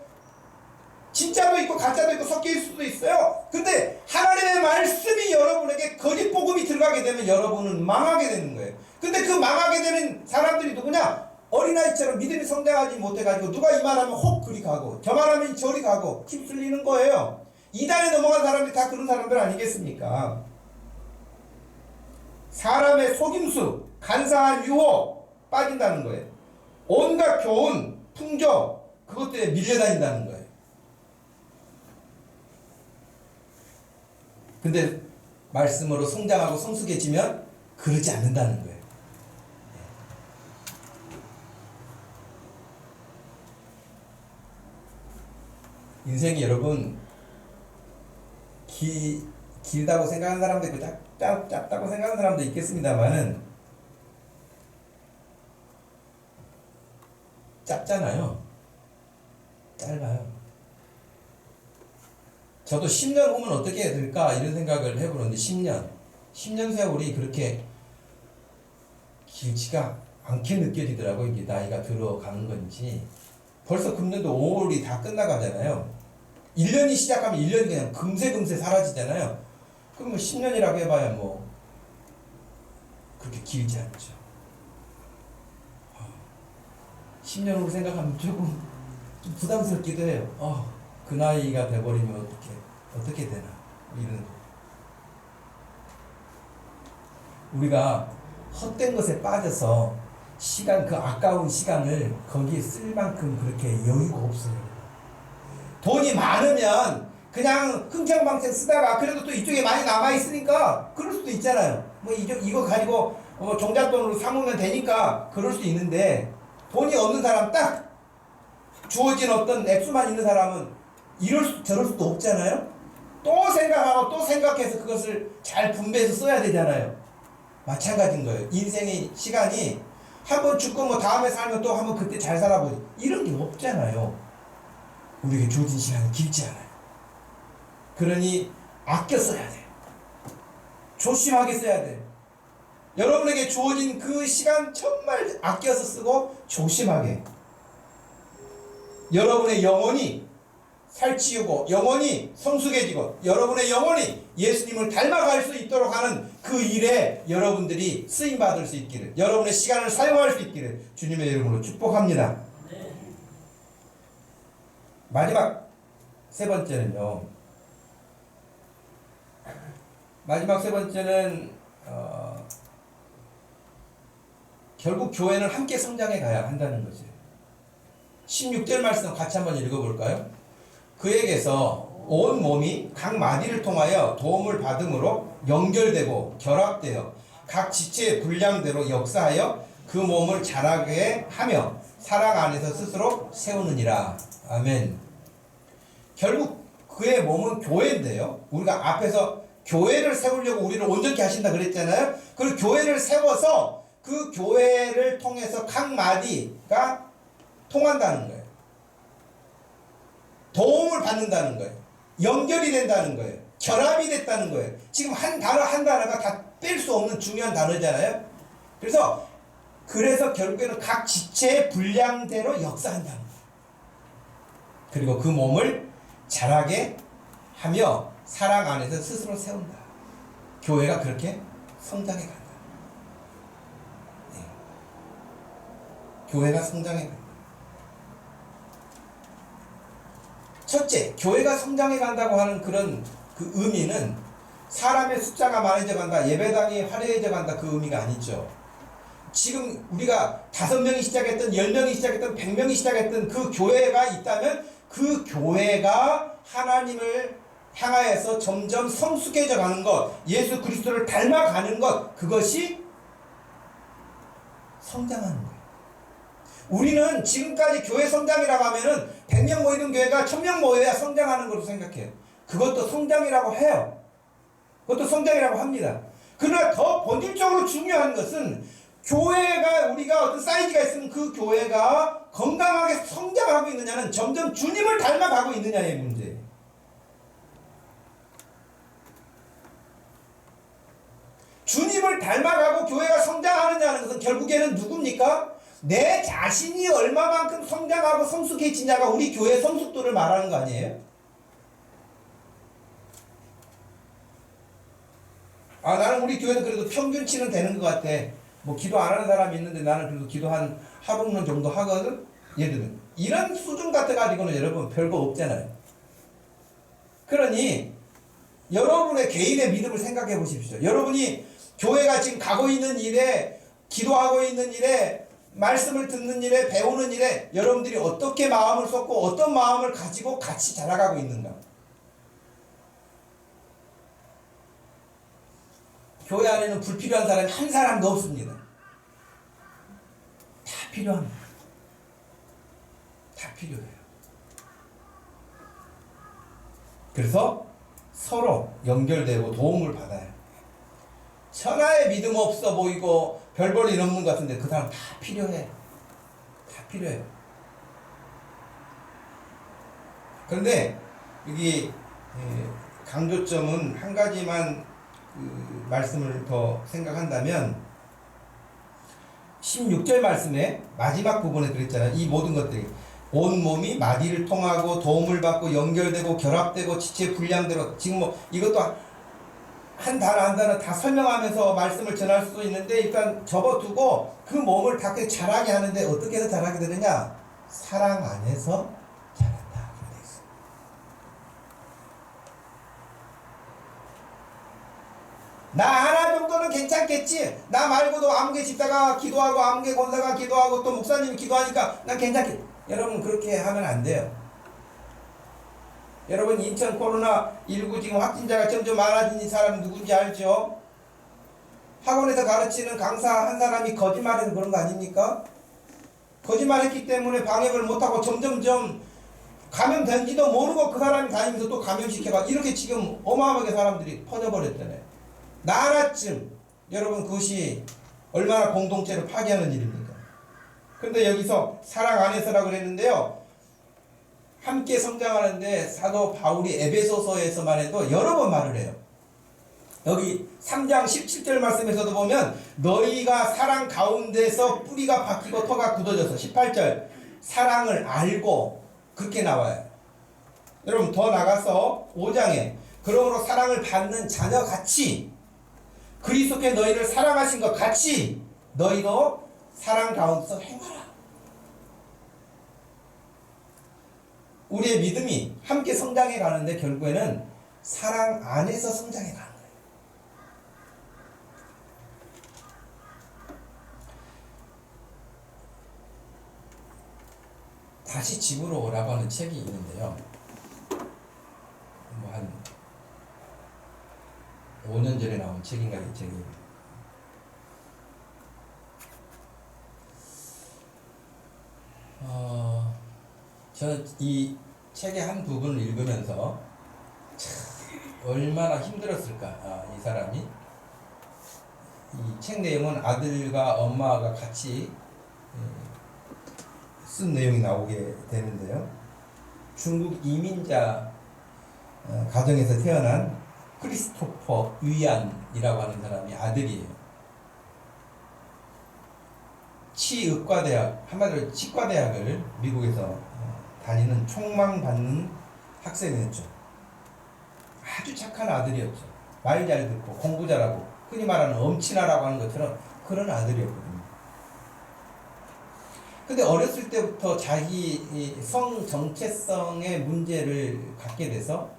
진짜도 있고 가짜도 있고 섞일 수도 있어요. 근데 하나님의 말씀이 여러분에게 거짓 복음이 들어가게 되면 여러분은 망하게 되는 거예요. 근데 그 망하게 되는 사람들이 누구냐? 어린아이처럼 믿음이 성장하지 못해가지고 누가 이 말하면 혹 그리 가고 저 말하면 저리 가고 휩쓸리는 거예요. 이단에 넘어간 사람들이 다 그런 사람들 아니겠습니까? 사람의 속임수, 간사한 유혹 빠진다는 거예요. 온갖 교훈, 풍조 그것 때문에 밀려다닌다는 거예요. 근데 말씀으로 성장하고 성숙해지면 그러지 않는다는 거예요. 인생이 여러분 길다고 생각하는 사람도 있고 짧다고 생각하는 사람도 있겠습니다만은 짧잖아요. 짧아요. 저도 10년 후면 어떻게 될까 이런 생각을 해보는데 10년 세월이 그렇게 길지가 않게 느껴지더라고요. 이게 나이가 들어가는 건지. 벌써 금년도 5월이 다 끝나가잖아요. 1년이 시작하면 1년이 그냥 금세 사라지잖아요. 그럼 뭐 10년이라고 해봐야 뭐 그렇게 길지 않죠. 10년 후 생각하면 조금 좀 부담스럽기도 해요. 그 나이가 돼버리면 어떻게 되나 이런. 우리가 헛된 것에 빠져서 그 아까운 시간을 거기에 쓸 만큼 그렇게 여유가 없어요. 돈이 많으면 그냥 흥청망청 쓰다가 그래도 또 이쪽에 많이 남아있으니까 그럴 수도 있잖아요. 뭐 이거 가지고 종잣돈으로 사먹으면 되니까 그럴 수 있는데 돈이 없는 사람 딱 주어진 어떤 액수만 있는 사람은 저럴 수도 없잖아요. 또 생각하고 또 생각해서 그것을 잘 분배해서 써야 되잖아요. 마찬가지인 거예요. 인생의 시간이 한번 죽고 뭐 다음에 살면 또 한번 그때 잘 살아보지 이런 게 없잖아요. 우리에게 주어진 시간이 길지 않아요. 그러니 아껴 써야 돼요. 조심하게 써야 돼요. 여러분에게 주어진 그 시간 정말 아껴서 쓰고 조심하게. 여러분의 영혼이 살찌우고 영혼이 성숙해지고 여러분의 영혼이 예수님을 닮아갈 수 있도록 하는 그 일에 여러분들이 쓰임받을 수 있기를, 여러분의 시간을 사용할 수 있기를 주님의 이름으로 축복합니다. 마지막 세 번째는요. 마지막 세 번째는 결국 교회는 함께 성장해 가야 한다는 거죠. 16절 말씀 같이 한번 읽어볼까요? 그에게서 온 몸이 각 마디를 통하여 도움을 받음으로 연결되고 결합되어 각 지체의 분량대로 역사하여 그 몸을 자라게 하며 사랑 안에서 스스로 세우느니라. 아멘. 결국 그의 몸은 교회인데요. 우리가 앞에서 교회를 세우려고 우리를 온전케 하신다 그랬잖아요. 그리고 교회를 세워서 그 교회를 통해서 각 마디가 통한다는 거예요. 도움을 받는다는 거예요. 연결이 된다는 거예요. 결합이 됐다는 거예요. 지금 한 단어 한 단어가 다 뺄 수 없는 중요한 단어잖아요. 그래서 결국에는 각 지체의 분량대로 역사한다는 거예요. 그리고 그 몸을 자라게 하며 사랑 안에서 스스로 세운다. 교회가 그렇게 성장해 간다. 네. 교회가 성장해 간다. 첫째, 교회가 성장해 간다고 하는 그런 그 의미는 사람의 숫자가 많아져 간다, 예배당이 화려해져 간다, 그 의미가 아니죠. 지금 우리가 5명이 시작했던 10명이 시작했던 100명이 시작했던 그 교회가 있다면 그 교회가 하나님을 향하여서 점점 성숙해져 가는 것, 예수 그리스도를 닮아가는 것, 그것이 성장하는 거예요. 우리는 지금까지 교회 성장이라고 하면은 100명 모이는 교회가 1000명 모여야 성장하는 걸로 생각해요. 그것도 성장이라고 해요. 그것도 성장이라고 합니다. 그러나 더 본질적으로 중요한 것은 교회가, 우리가 어떤 사이즈가 있으면 그 교회가 건강하게 성장하고 있느냐는 점점 주님을 닮아가고 있느냐의 문제예요. 주님을 닮아가고 교회가 성장하느냐는 것은 결국에는 누굽니까? 내 자신이 얼마만큼 성장하고 성숙해지냐가 우리 교회 성숙도를 말하는 거 아니에요? 나는 우리 교회는 그래도 평균치는 되는 것 같아. 뭐 기도 안 하는 사람이 있는데 나는 그래도 기도 한 하루는 정도 하거든? 얘들은 이런 수준 같아가지고는 여러분 별거 없잖아요. 그러니 여러분의 개인의 믿음을 생각해 보십시오. 여러분이 교회가 지금 가고 있는 일에, 기도하고 있는 일에, 말씀을 듣는 일에, 배우는 일에 여러분들이 어떻게 마음을 쏟고 어떤 마음을 가지고 같이 자라가고 있는가. 교회 안에는 불필요한 사람이 한 사람도 없습니다. 다 필요합니다. 다 필요해요. 그래서 서로 연결되고 도움을 받아요. 천하의 믿음 없어 보이고 별 볼 일 없는 것 같은데 그 사람 다 필요해. 다 필요해요. 그런데 여기 강조점은 한 가지만 그 말씀을 더 생각한다면 16절 말씀에 마지막 부분에 그랬잖아요. 이 모든 것들이 온몸이 마디를 통하고 도움을 받고 연결되고 결합되고 지체 분량대로, 지금 뭐 이것도 한 단어 한 단어 다 설명하면서 말씀을 전할 수도 있는데 일단 접어두고 그 몸을 다 자라게 하는데 어떻게 해서 자라게 되느냐? 사랑 안에서 자란다. 그렇게 돼 있어요. 나 하나 정도는 괜찮겠지. 나 말고도 아무개 집사가 기도하고 아무개 권사가 기도하고 또 목사님이 기도하니까 난 괜찮겠지. 여러분 그렇게 하면 안 돼요. 여러분 인천 코로나19 지금 확진자가 점점 많아진 사람 누군지 알죠? 학원에서 가르치는 강사 한 사람이 거짓말해서 그런 거 아닙니까? 거짓말했기 때문에 방역을 못하고 점점점 감염된지도 모르고 그 사람이 다니면서 또 감염시켜가 이렇게 지금 어마어마하게 사람들이 퍼져버렸잖아요. 나 하나쯤 여러분 그것이 얼마나 공동체를 파괴하는 일입니까? 그런데 여기서 사랑 안에서라고 그랬는데요. 함께 성장하는데 사도 바울이 에베소서에서만 해도 여러 번 말을 해요. 여기 3장 17절 말씀에서도 보면 너희가 사랑 가운데서 뿌리가 박히고 터가 굳어져서 18절 사랑을 알고 그렇게 나와요. 여러분 더 나가서 5장에 그러므로 사랑을 받는 자녀같이 그리스도께 너희를 사랑하신 것 같이 너희도 사랑 가운데서 행하라. 우리의 믿음이 함께 성장해 가는데 결국에는 사랑 안에서 성장해 가는 거예요. 다시 집으로 오라고 하는 책이 있는데요. 뭐 한 5년 전에 나온 책인가 이 책이. 저는 이 책의 한 부분을 읽으면서 참 얼마나 힘들었을까. 이 사람이 이 책 내용은 아들과 엄마가 같이 쓴 내용이 나오게 되는데요. 중국 이민자 가정에서 태어난 크리스토퍼 위안이라고 하는 사람이 아들이에요. 치의과대학, 한마디로 치과대학을 미국에서 다니는 촉망받는 학생이었죠. 아주 착한 아들이었죠. 말 잘 듣고 공부 잘하고 흔히 말하는 엄친아라고 하는 것처럼 그런 아들이었거든요. 근데 어렸을 때부터 자기 성 정체성의 문제를 갖게 돼서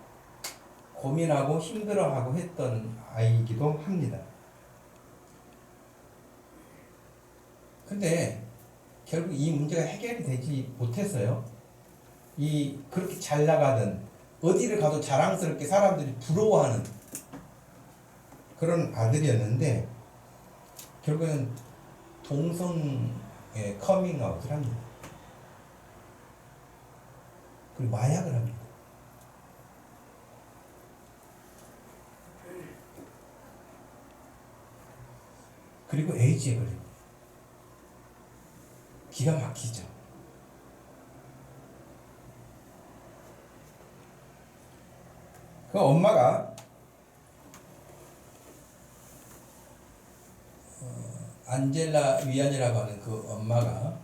고민하고 힘들어하고 했던 아이이기도 합니다. 근데 결국 이 문제가 해결이 되지 못했어요. 그렇게 잘 나가던, 어디를 가도 자랑스럽게 사람들이 부러워하는 그런 아들이었는데 결국은 동성애 커밍아웃을 합니다. 그리고 마약을 합니다. 그리고 에이즈에 걸립니다. 기가 막히죠. 그 엄마가 안젤라 위안이라고 하는 그 엄마가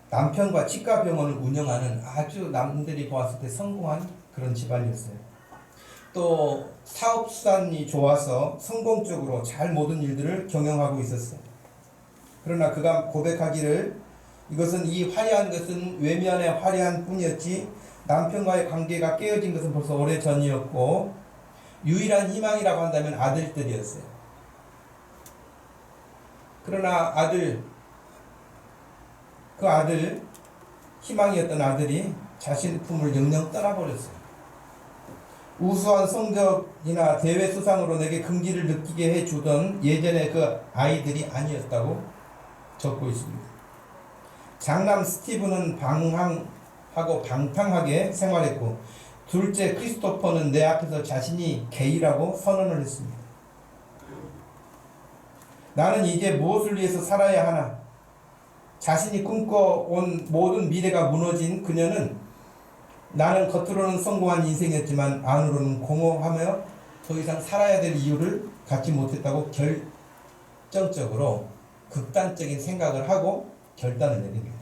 남편과 치과병원을 운영하는 아주 남들이 보았을 때 성공한 그런 집안이었어요. 또 사업 수단이 좋아서 성공적으로 잘 모든 일들을 경영하고 있었어요. 그러나 그가 고백하기를 이것은 이 화려한 것은 외면의 화려한 뿐이었지 남편과의 관계가 깨어진 것은 벌써 오래전이었고 유일한 희망이라고 한다면 아들들이었어요. 그러나 그 아들, 희망이었던 아들이 자신의 품을 영영 떠나버렸어요. 우수한 성적이나 대회 수상으로 내게 긍지를 느끼게 해주던 예전의 그 아이들이 아니었다고 적고 있습니다. 장남 스티브는 방황하고 방탕하게 생활했고 둘째 크리스토퍼는 내 앞에서 자신이 게이라고 선언을 했습니다. 나는 이제 무엇을 위해서 살아야 하나? 자신이 꿈꿔온 모든 미래가 무너진 그녀는 나는 겉으로는 성공한 인생이었지만 안으로는 공허하며 더 이상 살아야 될 이유를 갖지 못했다고 결정적으로 극단적인 생각을 하고 결단을 내립니다.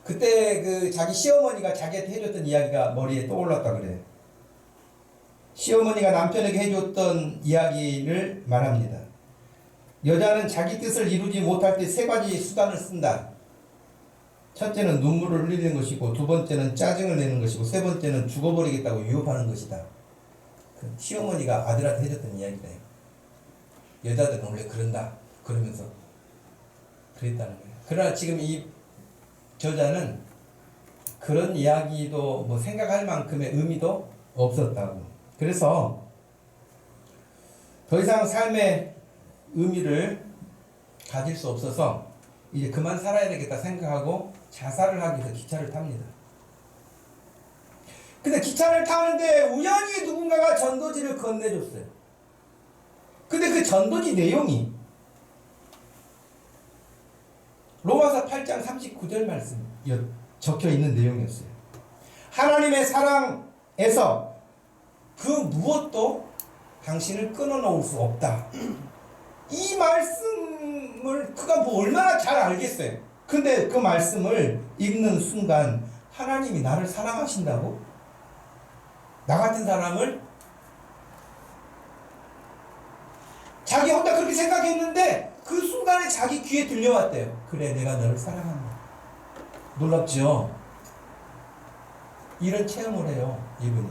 그때 그 자기 시어머니가 자기한테 해줬던 이야기가 머리에 떠올랐다 그래요. 시어머니가 남편에게 해줬던 이야기를 말합니다. 여자는 자기 뜻을 이루지 못할 때 세 가지 수단을 쓴다. 첫째는 눈물을 흘리는 것이고 두 번째는 짜증을 내는 것이고 세 번째는 죽어버리겠다고 유혹하는 것이다. 그 시어머니가 아들한테 해줬던 이야기다. 여자들은 원래 그런다. 그러면서 그랬다는 거예요. 그러나 지금 이 저자는 그런 이야기도 뭐 생각할 만큼의 의미도 없었다고. 그래서 더 이상 삶의 의미를 가질 수 없어서 이제 그만 살아야 되겠다 생각하고 자살을 하기 위해서 기차를 탑니다. 근데 기차를 타는데 우연히 누군가가 전도지를 건네줬어요. 근데 그 전도지 내용이 로마서 8장 39절 말씀 적혀 있는 내용이었어요. 하나님의 사랑에서 그 무엇도 당신을 끊어놓을 수 없다. 이 말씀을 그가 뭐 얼마나 잘 알겠어요. 근데 그 말씀을 읽는 순간 하나님이 나를 사랑하신다고? 나 같은 사람을? 자기 혼자 그렇게 생각했는데 그 순간에 자기 귀에 들려왔대요. 그래, 내가 너를 사랑한다. 놀랍죠? 이런 체험을 해요, 이분이.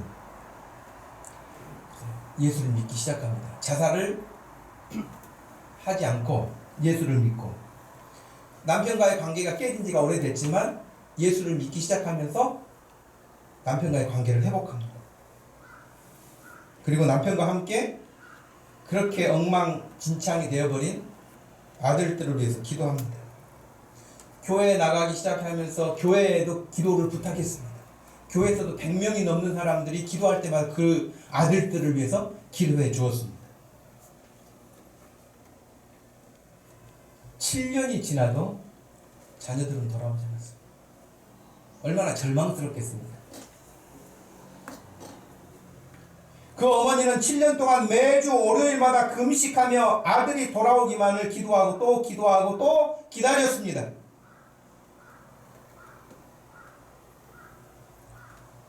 예수를 믿기 시작합니다. 자살을 하지 않고 예수를 믿고 남편과의 관계가 깨진 지가 오래됐지만 예수를 믿기 시작하면서 남편과의 관계를 회복합니다. 그리고 남편과 함께 그렇게 엉망진창이 되어버린 아들들을 위해서 기도합니다. 교회에 나가기 시작하면서 교회에도 기도를 부탁했습니다. 교회에서도 100명이 넘는 사람들이 기도할 때마다 그 아들들을 위해서 기도해 주었습니다. 7년이 지나도 자녀들은 돌아오지 않았습니다. 얼마나 절망스럽겠습니까? 그 어머니는 7년 동안 매주 월요일마다 금식하며 아들이 돌아오기만을 기도하고 또 기도하고 또 기다렸습니다.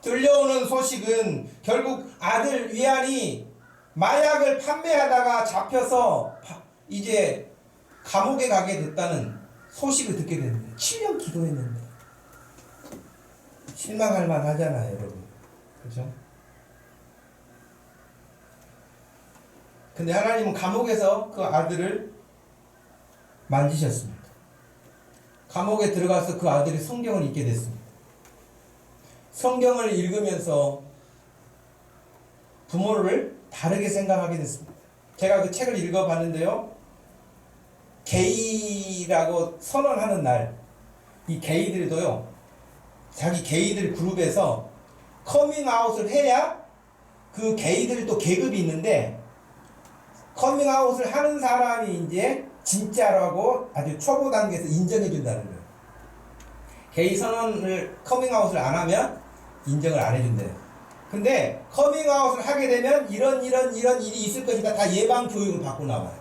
들려오는 소식은 결국 아들 위안이 마약을 판매하다가 잡혀서 이제 감옥에 가게 됐다는 소식을 듣게 됐는데 7년 기도했는데 실망할 만하잖아요, 여러분. 그렇죠? 근데 하나님은 감옥에서 그 아들을 만지셨습니다. 감옥에 들어가서 그 아들이 성경을 읽게 됐습니다. 성경을 읽으면서 부모를 다르게 생각하게 됐습니다. 제가 그 책을 읽어봤는데요. 게이라고 선언하는 날, 이 게이들도요, 자기 게이들 그룹에서 커밍아웃을 해야 그 게이들도 계급이 있는데, 커밍아웃을 하는 사람이 이제 진짜라고 아주 초보 단계에서 인정해 준다는 거예요. 게이 선언을 커밍아웃을 안 하면 인정을 안 해준대요. 근데 커밍아웃을 하게 되면 이런 일이 있을 것이다. 다 예방 교육을 받고 나와요.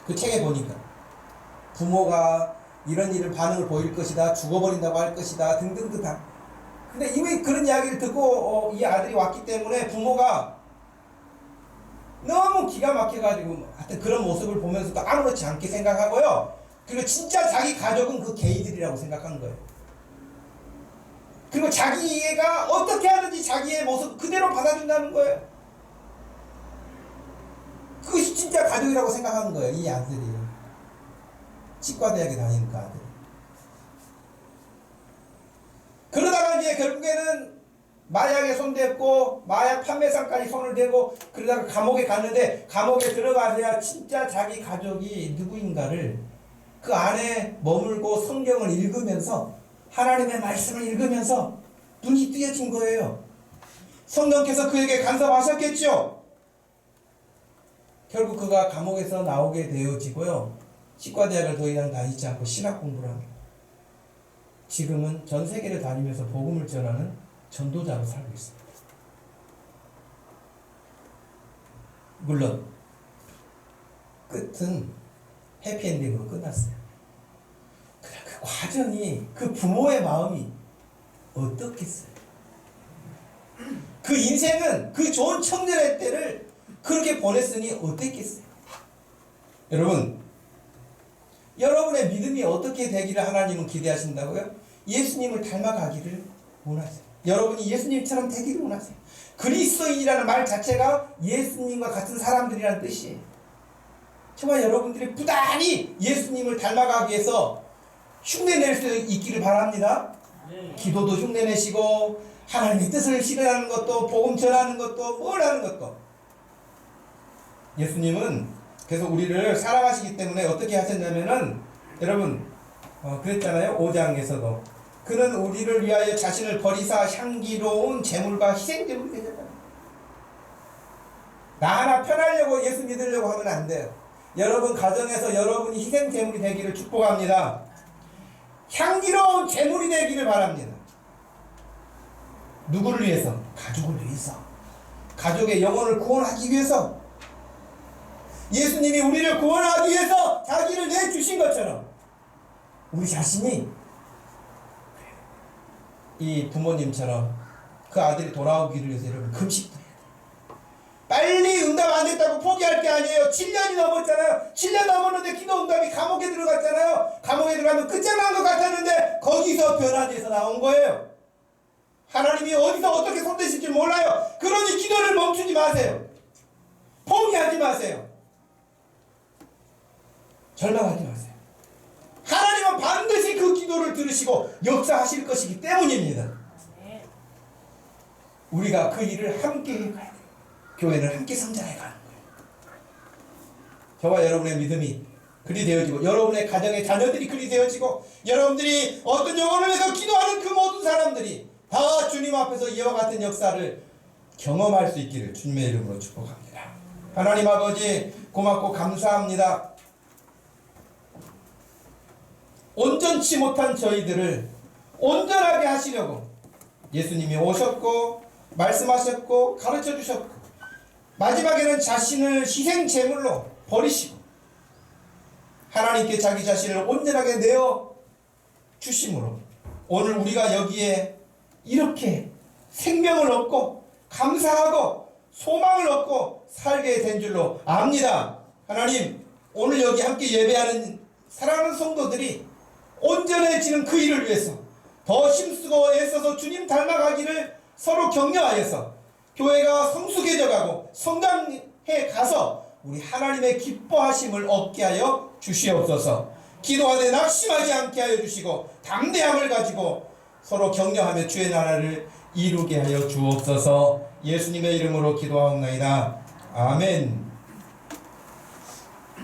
그 책에 보니까 부모가 이런 일을 반응을 보일 것이다. 죽어버린다고 할 것이다. 등등등 다. 근데 이미 그런 이야기를 듣고 이 아들이 왔기 때문에 부모가 너무 기가 막혀가지고 하여튼 그런 모습을 보면서도 아무렇지 않게 생각하고요. 그리고 진짜 자기 가족은 그 게이들이라고 생각한 거예요. 그리고 자기가 어떻게 하든지 자기의 모습 그대로 받아준다는 거예요. 그것이 진짜 가족이라고 생각하는 거예요. 이 아들이. 치과대학에 다니니까 아들이. 그러다가 이제 결국에는 마약에 손댔고 마약 판매상까지 손을 대고 그러다가 감옥에 갔는데 감옥에 들어가서야 진짜 자기 가족이 누구인가를 그 안에 머물고 성경을 읽으면서 하나님의 말씀을 읽으면서 눈이 뜨여진 거예요. 성령께서 그에게 간섭하셨겠죠. 결국 그가 감옥에서 나오게 되어지고요. 치과대학을 더 이상 다니지 않고 신학 공부를 합니다. 지금은 전 세계를 다니면서 복음을 전하는 전도자로 살고 있습니다. 물론 끝은 해피엔딩으로 끝났어요. 그러나 그 과정이 그 부모의 마음이 어떻겠어요? 그 인생은 그 좋은 청년의 때를 그렇게 보냈으니 어땠겠어요? 여러분의 믿음이 어떻게 되기를 하나님은 기대하신다고요? 예수님을 닮아가기를 원하세요. 여러분이 예수님처럼 되기를 원하세요. 그리스도인이라는 말 자체가 예수님과 같은 사람들이라는 뜻이에요. 정말 여러분들이 부단히 예수님을 닮아가기 위해서 흉내낼 수 있기를 바랍니다. 기도도 흉내내시고 하나님의 뜻을 실현하는 것도 복음 전하는 것도 뭘 하는 것도. 예수님은 그래서 우리를 사랑하시기 때문에 어떻게 하셨냐면은 여러분 그랬잖아요. 5장에서도 그는 우리를 위하여 자신을 버리사 향기로운 제물과 희생제물이 되셨다. 나 하나 편하려고 예수 믿으려고 하면 안 돼요. 여러분 가정에서 여러분이 희생제물이 되기를 축복합니다. 향기로운 제물이 되기를 바랍니다. 누구를 위해서? 가족을 위해서. 가족의 영혼을 구원하기 위해서. 예수님이 우리를 구원하기 위해서 자기를 내주신 것처럼 우리 자신이 이 부모님처럼 그 아들이 돌아오기를 위해서 여러분 금식도 해야 돼요. 빨리 응답 안 됐다고 포기할 게 아니에요. 7년이 넘었잖아요. 7년 넘었는데 기도 응답이 감옥에 들어갔잖아요. 감옥에 들어가면 끝장난 것 같았는데 거기서 변화돼서 나온 거예요. 하나님이 어디서 어떻게 손대실지 몰라요. 그러니 기도를 멈추지 마세요. 포기하지 마세요. 절망하지 마세요. 하나님은 반드시 그 기도를 들으시고 역사하실 것이기 때문입니다. 우리가 그 일을 함께 해가야 돼요. 교회는 함께 성장해 가는 거예요. 저와 여러분의 믿음이 그리 되어지고 여러분의 가정의 자녀들이 그리 되어지고 여러분들이 어떤 영혼을 위해서 기도하는 그 모든 사람들이 다 주님 앞에서 이와 같은 역사를 경험할 수 있기를 주님의 이름으로 축복합니다. 하나님 아버지 고맙고 감사합니다. 온전치 못한 저희들을 온전하게 하시려고 예수님이 오셨고 말씀하셨고 가르쳐 주셨고 마지막에는 자신을 희생 제물로 버리시고 하나님께 자기 자신을 온전하게 내어 주심으로 오늘 우리가 여기에 이렇게 생명을 얻고 감사하고 소망을 얻고 살게 된 줄로 압니다. 하나님, 오늘 여기 함께 예배하는 사랑하는 성도들이 온전해지는 그 일을 위해서 더 힘쓰고 애써서 주님 닮아가기를 서로 격려하여서 교회가 성숙해져가고 성장해 가서 우리 하나님의 기뻐하심을 얻게 하여 주시옵소서. 기도하되 낙심하지 않게 하여 주시고 담대함을 가지고 서로 격려하며 주의 나라를 이루게 하여 주옵소서. 예수님의 이름으로 기도하옵나이다. 아멘.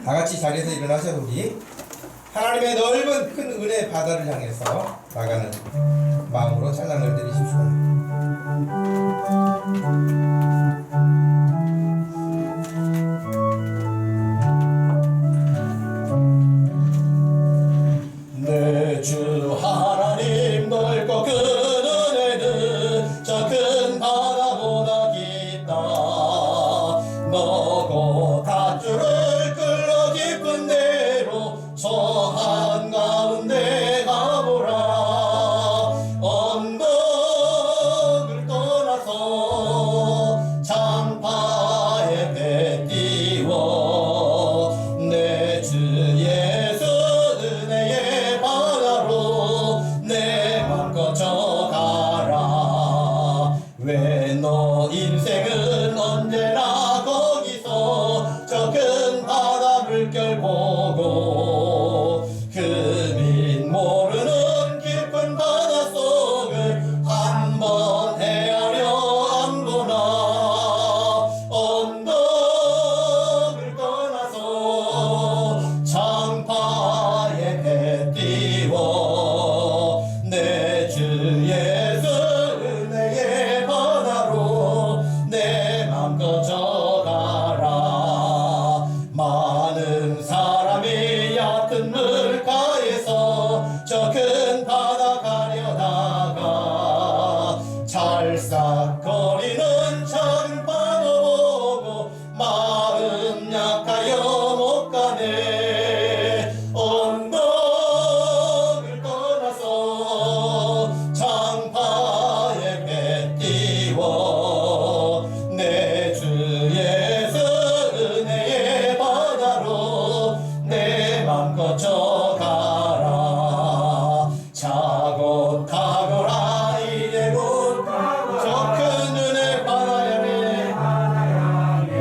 다같이 자리에서 일어나셔서 우리 하나님의 넓은 큰 은혜 바다를 향해서 나가는 마음으로 찬양을 드리십시오. 내 주 하나님 넓고 큰 은혜는 저 큰 바다보다 깊다. 너고 닷줄을 끌어 깊은 데로 저 한가운데 가보라. 언덕을 떠나서 장파에 배 띄워 내 주 예수 은혜의 바다로 내 맘껏 져가라. 왜 너 인생은 언제나 거기서 저 큰 바다 물결 보고 금인 모르는 깊은 바닷속을 한번 헤아려 안 보나. 언덕을 떠나서 장파에 배 띄워 내 주 예수 은혜의 바다로 내 맘껏 져가라. 많은 사람이 얕은 물가에서 저 큰 바다 가려다가 찰싹거리는 작은 바다 보고 마음 약하여 못 가네. 언덕을 떠나서 장파에 배 띄워 내 주 예수 은혜의 바다로 내 맘껏 져가라. 자고 가거라 이제 곧 저 큰 은혜 바다 향해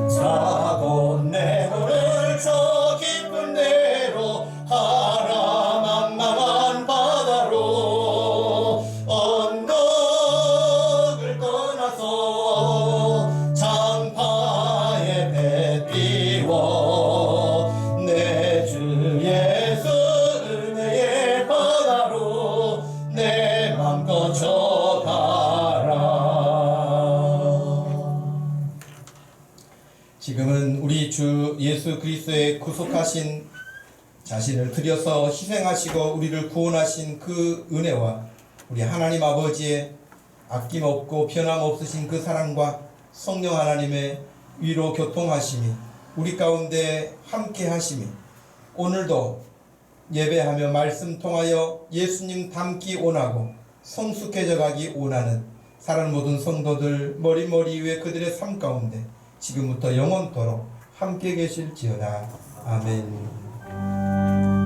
자고 내 눈을 저 깊은 데로 하라. 망망한 바다로 언덕을 떠나서 장파에 배 띄워 내 주 예수 은혜의 바다로 내 맘껏 져가라. 지금은 우리 주 예수 그리스도의 구속하신 자신을 들여서 희생하시고 우리를 구원하신 그 은혜와 우리 하나님 아버지의 아낌없고 변함없으신 그 사랑과 성령 하나님의 위로 교통하심이 우리 가운데 함께 하심이 오늘도 예배하며 말씀 통하여 예수님 닮기 원하고 성숙해져 가기 원하는 사랑 모든 성도들 머리머리 위에 그들의 삶 가운데 지금부터 영원토록 함께 계실지어다. 아멘.